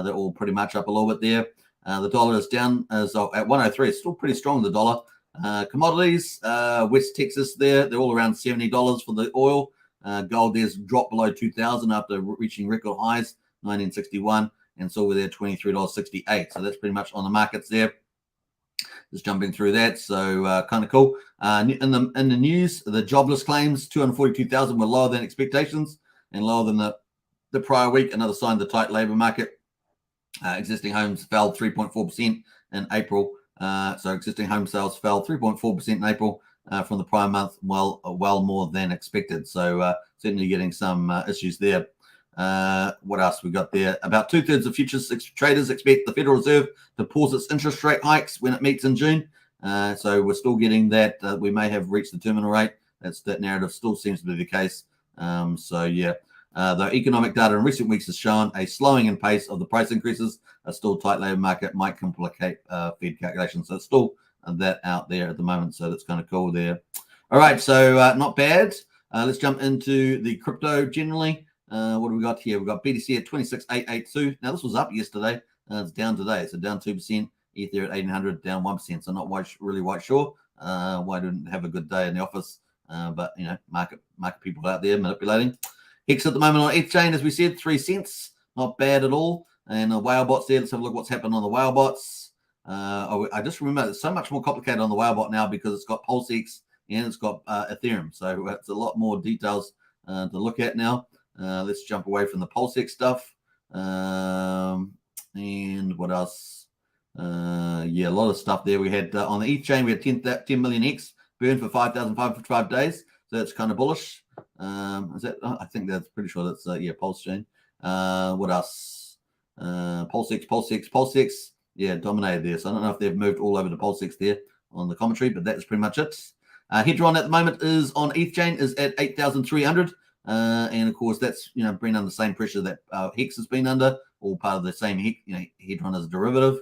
They're all pretty much up a little bit there. The dollar is down at 103. It's still pretty strong, the dollar. Commodities, West Texas they're all around $70 for the oil. Gold there's dropped below 2,000 after reaching record highs, 1961, and silver there $23.68. So that's pretty much on the markets there. Just jumping through that, so kind of cool. In the news, the jobless claims 242,000 were lower than expectations and lower than the prior week. Another sign of the tight labor market. Existing homes fell 3.4% in April. So existing home sales fell 3.4% in April from the prior month, well more than expected. So certainly getting some issues there. What else we got there? About 2/3 of futures traders expect the Federal Reserve to pause its interest rate hikes when it meets in June. So we're still getting that we may have reached the terminal rate. That narrative still seems to be the case. So yeah. Though economic data in recent weeks has shown a slowing in pace of the price increases, a still tight labor market might complicate Fed calculations. So it's still that out there at the moment. So that's kind of cool there. All right, so not bad. Let's jump into the crypto generally. What do we got here? We've got BTC at 26,882. Now this was up yesterday. It's down today. So down 2%. Ether at 1,800, down 1%. So not really quite sure why I didn't have a good day in the office. But you know, market people out there manipulating. Hex at the moment on Ethechain, as we said, 3 cents. Not bad at all. And the whale bots there. Let's have a look what's happened on the whale bots. I just remember it's so much more complicated on the whale bot now because it's got Pulsechain and it's got Ethereum. So it's a lot more details to look at now. Let's jump away from the Pulsechain stuff. And what else? Yeah, a lot of stuff there. We had on the Ethechain, we had 10 million X burned for 5,555 days. So that's kind of bullish. Is that? I think that's pretty sure that's Pulsechain. What else? Pulsechain. Yeah, dominated there. So I don't know if they've moved all over to Pulsechain there on the commentary, but that's pretty much it. Hedron at the moment is on Ethechain is at 8,300, and of course that's been under the same pressure that Hex has been under, all part of the same Hedron as a derivative.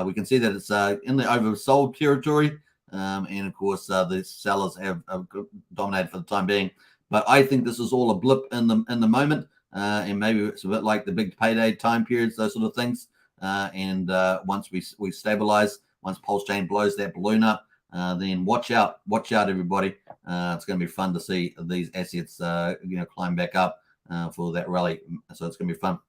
We can see that it's in the oversold territory. And of course, the sellers have dominated for the time being. But I think this is all a blip in the moment, and maybe it's a bit like the big payday time periods, those sort of things. And once we stabilize, once Pulsechain blows that balloon up, then watch out, everybody. It's going to be fun to see these assets, climb back up for that rally. So it's going to be fun.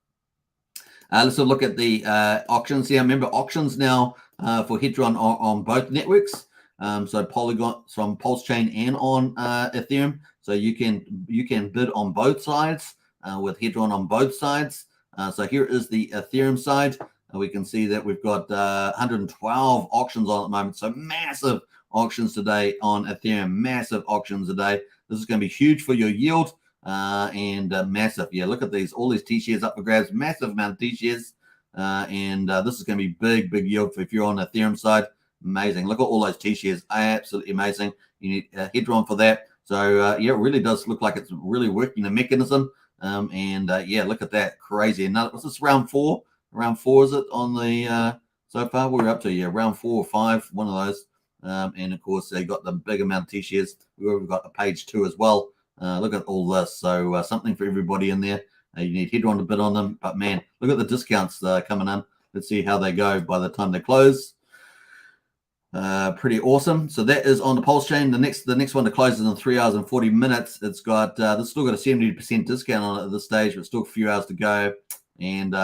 Let's have a look at the auctions here. Remember, auctions now for Hedron on both networks. So Polygon from Pulsechain and on Ethereum. So you can bid on both sides with Hedron on both sides. So here is the Ethereum side. We can see that we've got 112 auctions on at the moment. So massive auctions today on Ethereum. Massive auctions today. This is going to be huge for your yield and massive. Yeah, look at these. All these T-shares up for grabs. Massive amount of T-shares. And this is going to be big yield if you're on the Ethereum side. Amazing. Look at all those T-shares. Absolutely amazing. You need Hedron for that. So, yeah, it really does look like it's really working the mechanism. Yeah, look at that. Crazy. And was this round 4? Round 4 is it on the so far? We're up to, round 4 or 5, one of those. And, of course, they got the big amount of T-shares. We've got a page 2 as well. Look at all this. So, something for everybody in there. You need Hedron to bid on them. But, man, look at the discounts coming in. Let's see how they go by the time they close. Pretty awesome. So that is on the Pulsechain. The next one to close is in 3 hours and 40 minutes. It's got this still got a 70% discount on it at this stage, but still a few hours to go. And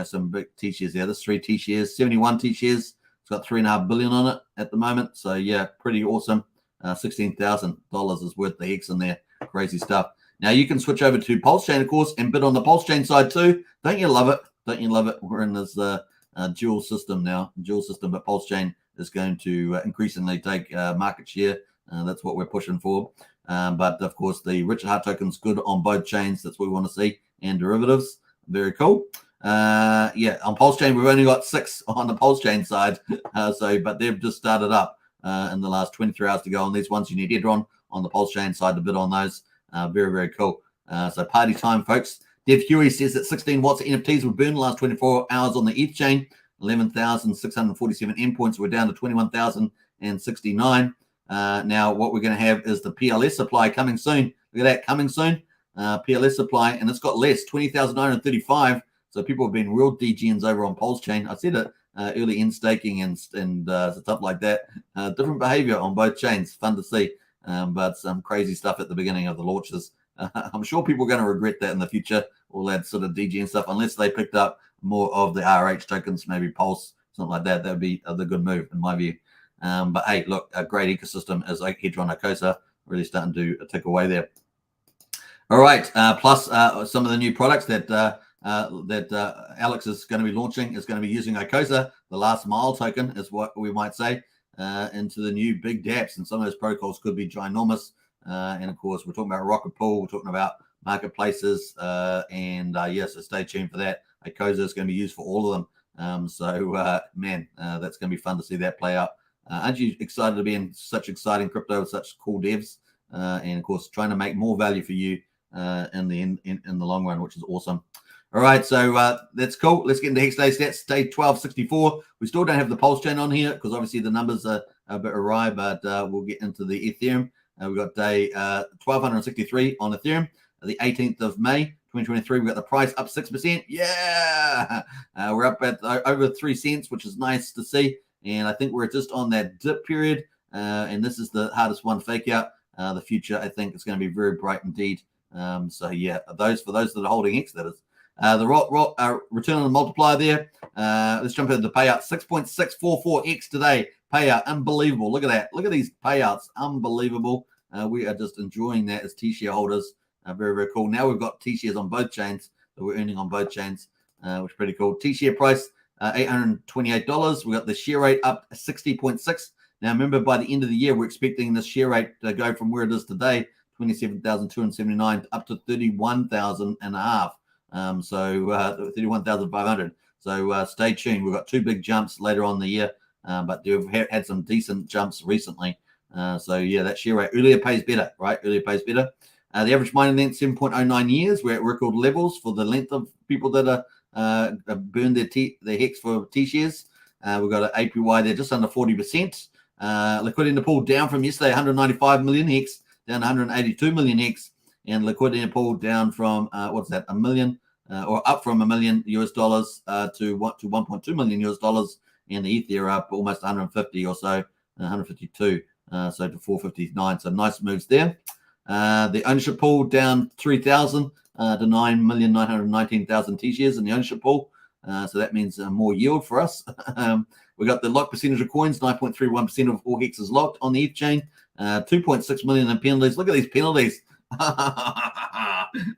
some big T-shares there. There's 3 T-shares, 71 T-shares. It's got $3.5 billion on it at the moment. So yeah, pretty awesome. $16,000 is worth the Hex in there. Crazy stuff. Now you can switch over to Pulsechain, of course, and bid on the Pulsechain side too. Don't you love it? Don't you love it? We're in this dual system now. Dual system, but Pulsechain is going to increasingly take market share. That's what we're pushing for. But of course, the Richard Heart token's good on both chains. That's what we want to see, and derivatives. Very cool. Yeah, on Pulsechain, we've only got 6 on the Pulsechain side. But they've just started up in the last 23 hours to go on these ones. You need Hedron on the Pulsechain side to bid on those. Very cool. So party time, folks. Dev Huey says that 16 watts of NFTs were burned in the last 24 hours on the ETH chain. 11,647 endpoints. We're down to 21,069. Now, what we're going to have is the PLS supply coming soon. Look at that, coming soon. PLS supply, and it's got less, 20,935. So people have been real DGNs over on Pulsechain. I said it early in staking and stuff like that. Different behavior on both chains. Fun to see, but some crazy stuff at the beginning of the launches. I'm sure people are going to regret that in the future, all that sort of DG and stuff, unless they picked up more of the RH tokens, maybe Pulse, something like that. That would be the good move in my view. But hey, look, a great ecosystem as Hedron Icosa really starting to tick away there. All right, plus some of the new products that Alex is going to be launching is going to be using Icosa, the last mile token is what we might say, into the new big dApps, and some of those protocols could be ginormous. And of course, we're talking about Rocket Pool, we're talking about marketplaces, and yes, so stay tuned for that. Icosa is going to be used for all of them. Man, that's going to be fun to see that play out. Aren't you excited to be in such exciting crypto with such cool devs? And of course, trying to make more value for you in the long run, which is awesome. All right, so that's cool. Let's get into Hex Day stats. Day 1264. We still don't have the Pulse chain on here because obviously the numbers are a bit awry, but we'll get into the Ethereum. We've got day 1263 on Ethereum, the 18th of May, 2023. We've got the price up 6%. Yeah, we're up at over 3 cents, which is nice to see. And I think we're just on that dip period. And this is the hardest one to fake out. The future, I think, is going to be very bright indeed. So yeah, for those that are holding Hex, that is. The return on the multiplier there. Let's jump into the payout. 6.644x today. Payout, unbelievable. Look at that. Look at these payouts, unbelievable. We are just enjoying that as T shareholders. Very, very cool. Now we've got T shares on both chains that we're earning on both chains, which is pretty cool. T share price $828. We got the share rate up 60.6. Now remember, by the end of the year, we're expecting this share rate to go from where it is today, 27,279, up to 31,000 and a half. So 31,500. So stay tuned. We've got 2 big jumps later on in the year, but we've had some decent jumps recently. So yeah, that share rate earlier pays better, right? Earlier pays better. The average mining length 7.09 years. We're at record levels for the length of people that are burned their Hex for T shares. We've got an APY there just under 40%. Liquidity in the pool down from yesterday, 195 million Hex down to 182 million Hex, and liquidity in the pool down from what's that, $1 million or up from $1 million US dollars to 1.2 million US dollars, and the Ether up almost 150 or so, 152, so to 459. So nice moves there. The ownership pool down 3,000 to 9,919,000 T shares in the ownership pool. So that means more yield for us. We got the lock percentage of coins, 9.31% of all Hex is locked on the ETH chain. 2.6 million in penalties. Look at these penalties.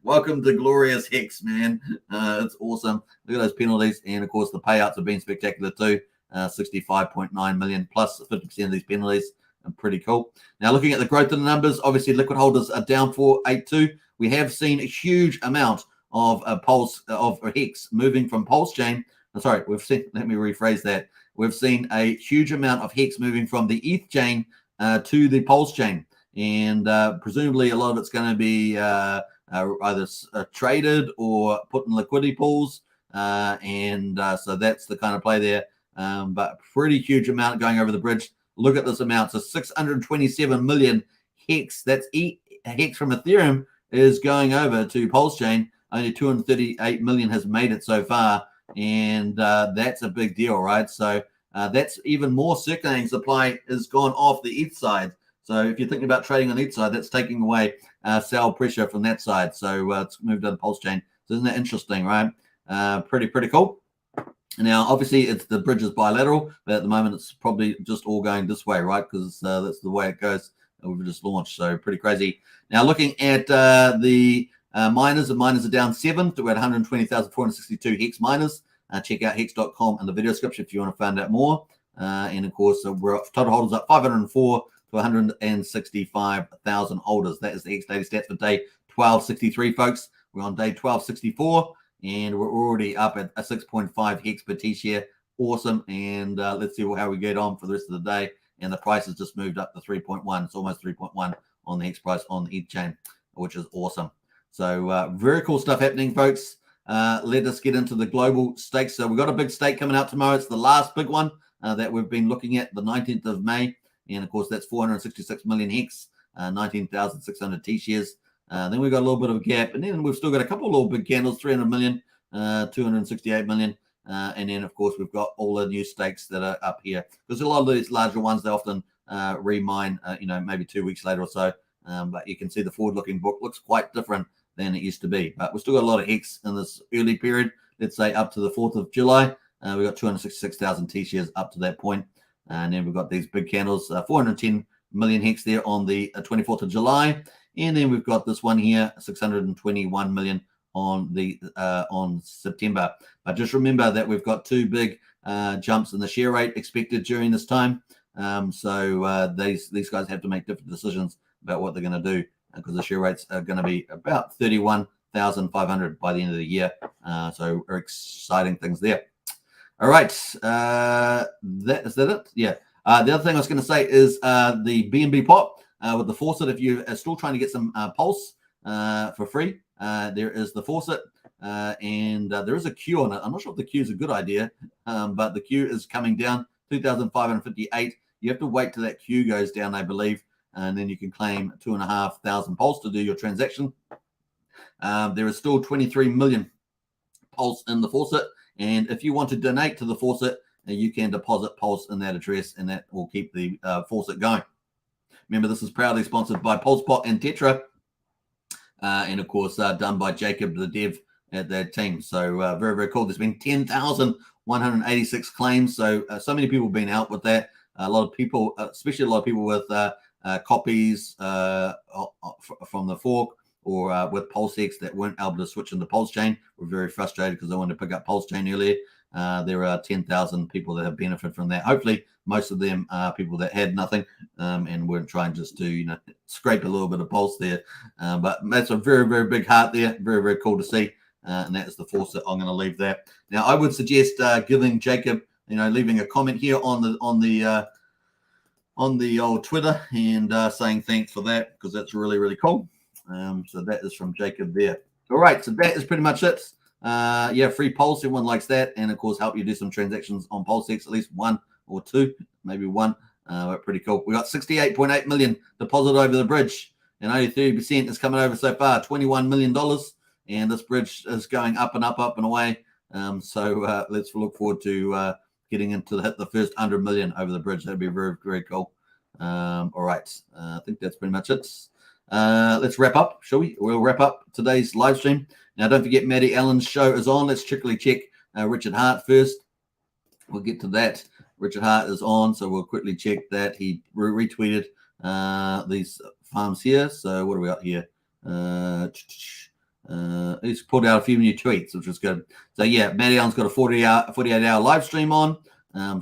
Welcome to glorious Hex, man. It's awesome. Look at those penalties. And of course, the payouts have been spectacular too. 65.9 million plus 50% of these penalties. Pretty cool. Now, looking at the growth in the numbers, obviously liquid holders are down 482. We have seen a huge amount of Hex moving from Pulsechain. Sorry, let me rephrase that. We've seen a huge amount of Hex moving from the ETH chain to the Pulsechain, and presumably a lot of it's going to be either traded or put in liquidity pools, and so that's the kind of play there. But pretty huge amount going over the bridge. Look at this amount. So 627 million Hex. That's Hex from Ethereum is going over to Pulsechain. Only 238 million has made it so far, and that's a big deal, right? So that's even more circulating supply has gone off the ETH side. So if you're thinking about trading on the ETH side, that's taking away sell pressure from that side. So it's moved to the Pulsechain. So isn't that interesting, right? Pretty cool. Now, obviously, it's the bridge is bilateral, but at the moment, it's probably just all going this way, right? Because that's the way it goes. We've just launched, so pretty crazy. Now, looking at the miners, the miners are down 7 to 120,462 Hex miners. Check out hex.com in the video description if you want to find out more. And of course, we're total holders up 504 to 165,000 holders. That is the Hex daily stats for day 1263, folks. We're on day 1264. And we're already up at a 6.5 Hex per T share. Awesome. And let's see how we get on for the rest of the day. And the price has just moved up to 3.1. It's almost 3.1 on the Hex price on the ETH chain, which is awesome. So very cool stuff happening, folks. Let us get into the global stakes. So we've got a big stake coming out tomorrow. It's the last big one that we've been looking at, the 19th of May. And, of course, that's 466 million Hex, 19,600 T shares. Then we've got a little bit of a gap, and then we've still got a couple of little big candles, 300 million, 268 million. And then, of course, we've got all the new stakes that are up here. Because a lot of these larger ones, they often remine, maybe 2 weeks later or so. But you can see the forward-looking book looks quite different than it used to be. But we've still got a lot of hex in this early period, let's say up to the 4th of July. We've got 266,000 T-shares up to that point. And then we've got these big candles, 410 million hex there on the 24th of July. And then we've got this one here, 621 million on September. But just remember that we've got two big jumps in the share rate expected during this time. So these guys have to make different decisions about what they're going to do, because the share rates are going to be about 31,500 by the end of the year. So exciting things there. All right. Is that it? Yeah. The other thing I was going to say is the BNB pot with the faucet. If you are still trying to get some Pulse for free, there is the faucet, and there is a queue on it. I'm not sure if the queue is a good idea, but the queue is coming down 2,558. You have to wait till that queue goes down, I believe, and then you can claim 2,500 Pulse to do your transaction. There is still 23 million Pulse in the faucet, and if you want to donate to the faucet, you can deposit Pulse in that address, and that will keep the faucet going. Remember, this is proudly sponsored by Pulsepot and Tetra, and of course done by Jacob, the dev at that team. So very, very cool. There's been 10,186 claims. So many people have been out with that. A lot of people, especially a lot of people with copies from the fork or with PulseX that weren't able to switch into Pulsechain, were very frustrated because they wanted to pick up Pulsechain earlier. There are 10,000 people that have benefited from that. Hopefully, most of them are people that had nothing and weren't trying just to, scrape a little bit of Pulse there. But that's a very, very big heart there. Very, very cool to see. And that is the faucet. I'm going to leave that. Now, I would suggest giving Jacob, leaving a comment here on the old Twitter and saying thanks for that, because that's really, really cool. So that is from Jacob there. All right. So that is pretty much it. Free Pulse, everyone likes that, and of course help you do some transactions on PulseX, at least one or two, maybe one. But pretty cool. We got 68.8 million deposited over the bridge, and only 30% is coming over so far, $21 million, and this bridge is going up and up, up and away. So let's look forward to getting into hit the first 100 million over the bridge. That'd be very, very cool. All right, I think that's pretty much it. Let's wrap up, shall we? We'll wrap up today's live stream. Now, don't forget, Maddie Allen's show is on. Let's quickly check Richard Hart first. We'll get to that. Richard Hart is on, so we'll quickly check that. He retweeted these farms here. So what do we got here? He's pulled out a few new tweets, which is good. So, yeah, Maddie Allen's got a 48-hour live stream on,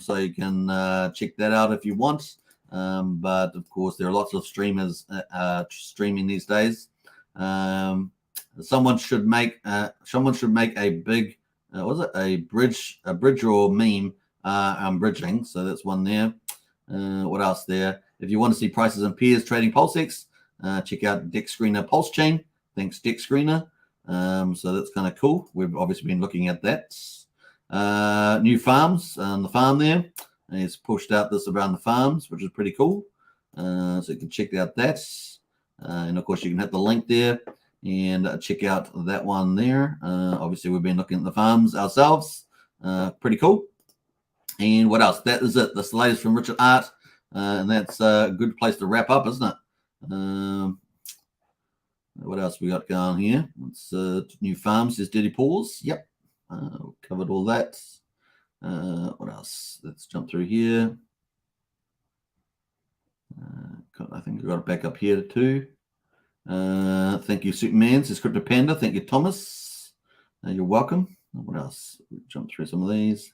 so you can check that out if you want. But, of course, there are lots of streamers streaming these days. Someone should make a big a bridge or meme bridging. So that's one there. What else there? If you want to see prices and peers trading PulseX, check out Dex Screener Pulsechain. Thanks, Dex Screener. So that's kind of cool. We've obviously been looking at that. New farms on the farm there. And he's pushed out this around the farms, which is pretty cool. So you can check out that. And of course you can hit the link there and check out that one there. Obviously, we've been looking at the farms ourselves. Pretty cool. And what else? That is it. That's the latest from Richard Hart. And that's a good place to wrap up, isn't it? What else we got going here? It's new farms. There's Dirty Paws. Yep. Covered all that. What else? Let's jump through here. I think we've got it back up here too. Thank you, Superman. Says Crypto Panda. Thank you, Thomas. You're welcome. What else? We'll jump through some of these.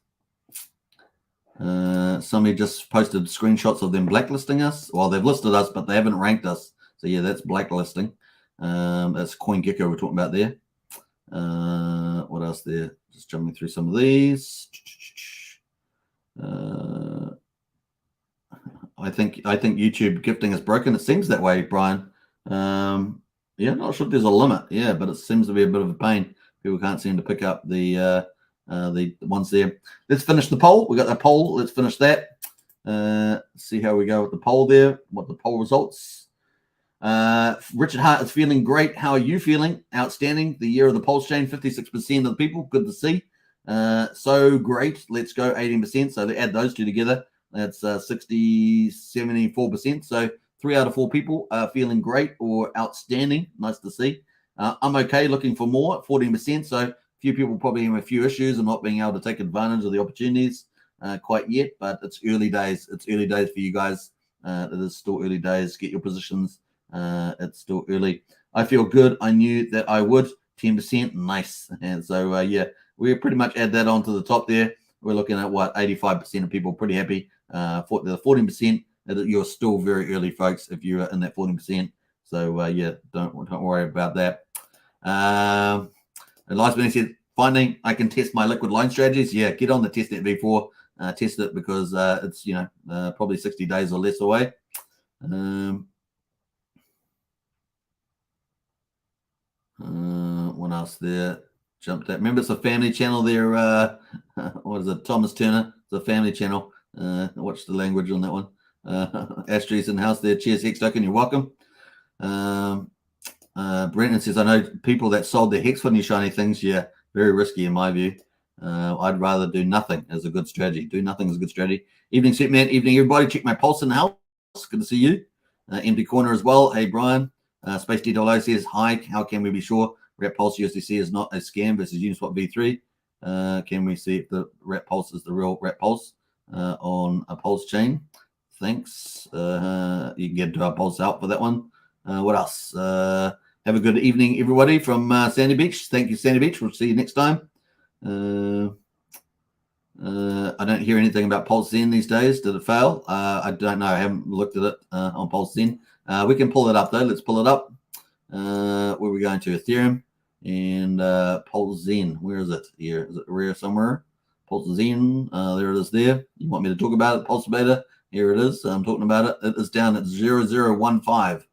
Somebody just posted screenshots of them blacklisting us. Well, they've listed us, but they haven't ranked us. So yeah, that's blacklisting. That's CoinGecko we're talking about there. What else there? Just jumping through some of these. I think YouTube gifting is broken. It seems that way, Brian. Yeah, not sure if there's a limit. Yeah, but it seems to be a bit of a pain. People can't seem to pick up the ones there. Let's finish the poll. We got the poll. Let's finish that. See how we go with the poll there. What the poll results. Richard Hart is feeling great. How are you feeling? Outstanding. The year of the Pulsechain, 56% of the people. Good to see. So great. Let's go 18%. So they add those two together. That's 74%. So 3 out of 4 people are feeling great or outstanding. Nice to see. I'm okay, looking for more, 14%. So a few people probably have a few issues and not being able to take advantage of the opportunities quite yet, but it's early days. It's early days for you guys. It is still early days. Get your positions. It's still early. I feel good. I knew that I would. 10%. Nice. And so, yeah, we pretty much add that on to the top there. We're looking at what 85% of people pretty happy. For the 14%, you're still very early, folks, if you're in that 14%. So, yeah, don't worry about that. And last minute said, finally, I can test my liquid line strategies. Yeah, get on the testnet V4. Test it because it's, probably 60 days or less away. What else there? Jumped out. Remember, it's a family channel there. What is it? Thomas Turner. It's a family channel. Watch the language on that one. Astrid's in the house there. Cheers, Hex Token. You're welcome. Brenton says, I know people that sold their Hex for new shiny things. Yeah, very risky in my view. I'd rather do nothing as a good strategy. Do nothing is a good strategy. Evening, Superman. Evening, everybody. Check my pulse in the house. Good to see you. Empty corner as well. Hey, Brian. Space D-Dollar says, hi. How can we be sure Rat Pulse USDC is not a scam versus Uniswap V3? Can we see if the Rat Pulse is the real Rat Pulse on a Pulse chain? Thanks. You can get to our Pulse out for that one. What else? Have a good evening, everybody, from Sandy Beach. Thank you, Sandy Beach. We'll see you next time. I don't hear anything about Pulse Zen these days. Did it fail? I don't know. I haven't looked at it on Pulse Zen. We can pull it up, though. Let's pull it up. Where are we going to? Ethereum and Pulse Zen. Where is it? Here. Is it rare somewhere? Pulse Zen. There it is there. You want me to talk about it? Pulse Beta. Here it is. I'm talking about it. It is down at 0015.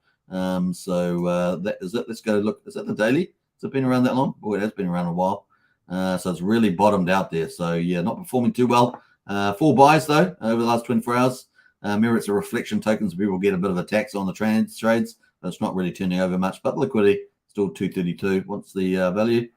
So that is it. Let's go look. Is that the daily? Has it been around that long? Oh, it has been around a while. So it's really bottomed out there. So yeah, not performing too well. 4 buys though over the last 24 hours. Remember, it's a reflection token, so people get a bit of a tax on the trades, but it's not really turning over much. But liquidity still 232. What's the value?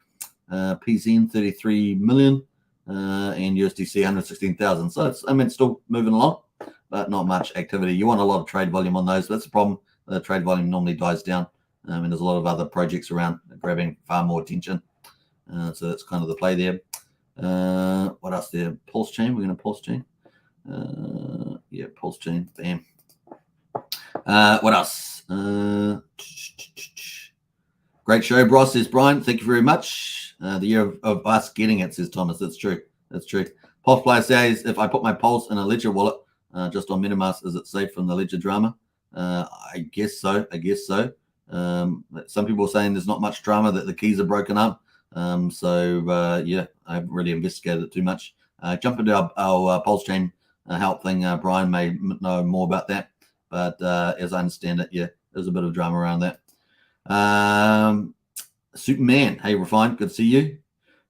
PZN 33 million and USDC 116,000. So it's still moving along, but not much activity. You want a lot of trade volume on those. That's the problem. The trade volume normally dies down, and there's a lot of other projects around grabbing far more attention. So that's kind of the play there. What else there? Pulse chain. We're going to pulse chain. Yeah, pulse chain. Bam. What else? Great show, Bros, says Brian. Thank you very much. The year of us getting it, says Thomas. That's true. That's true. Pulse Player says, if I put my pulse in a Ledger wallet just on MetaMask, is it safe from the Ledger drama? I guess so. Some people are saying there's not much drama, that the keys are broken up. Yeah, I haven't really investigated it too much. Jump into our Pulse Chain help thing. Brian may know more about that, but as I understand it, yeah, there's a bit of drama around that. Superman, hey, Refined, good to see you.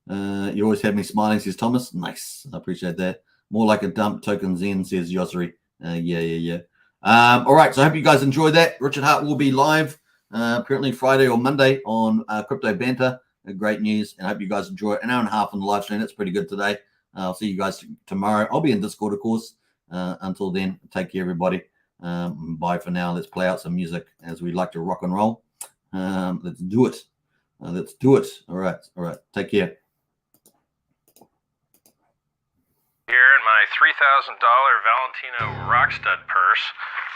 You always have me smiling, says Thomas. Nice, I appreciate that. More like a dump token Zen, says Yosri. Yeah. All right, so I hope you guys enjoyed that. Richard Hart will be live apparently Friday or Monday on Crypto Banter. Great news, and I hope you guys enjoy it. An hour and a half on the live stream. That's pretty good today. I'll see you guys tomorrow. I'll be in Discord, of course. Until then, take care, everybody. Bye for now. Let's play out some music as we like to rock and roll. Let's do it. All right. Take care. Here in my $3,000 Valentino Rockstud purse,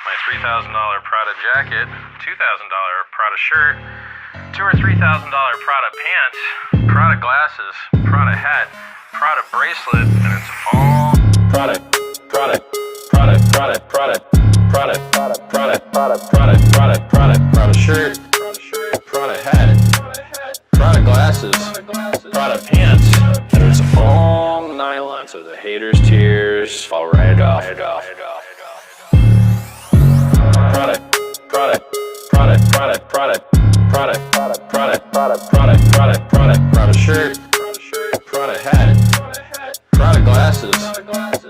my $3,000 Prada jacket, $2,000 Prada shirt, $2,000 or $3,000 Prada pants, Prada glasses, Prada hat, Prada bracelet, and it's all Prada shirt, Prada hat, Prada glasses, Prada pants, and it's all nylon, so the haters' tears fall right off. Prada shirt, Prada hat, Prada glasses,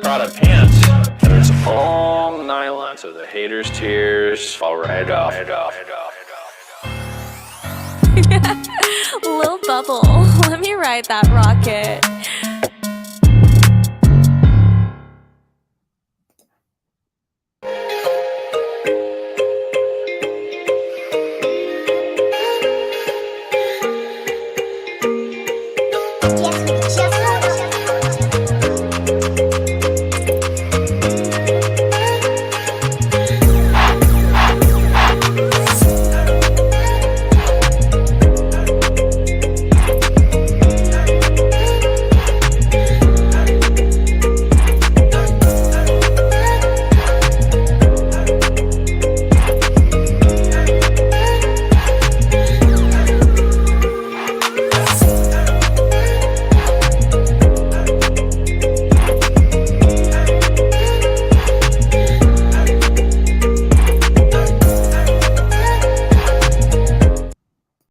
Prada pants, and it's all nylon, so the haters' tears fall right off. Lil Bubble, let me ride that rocket.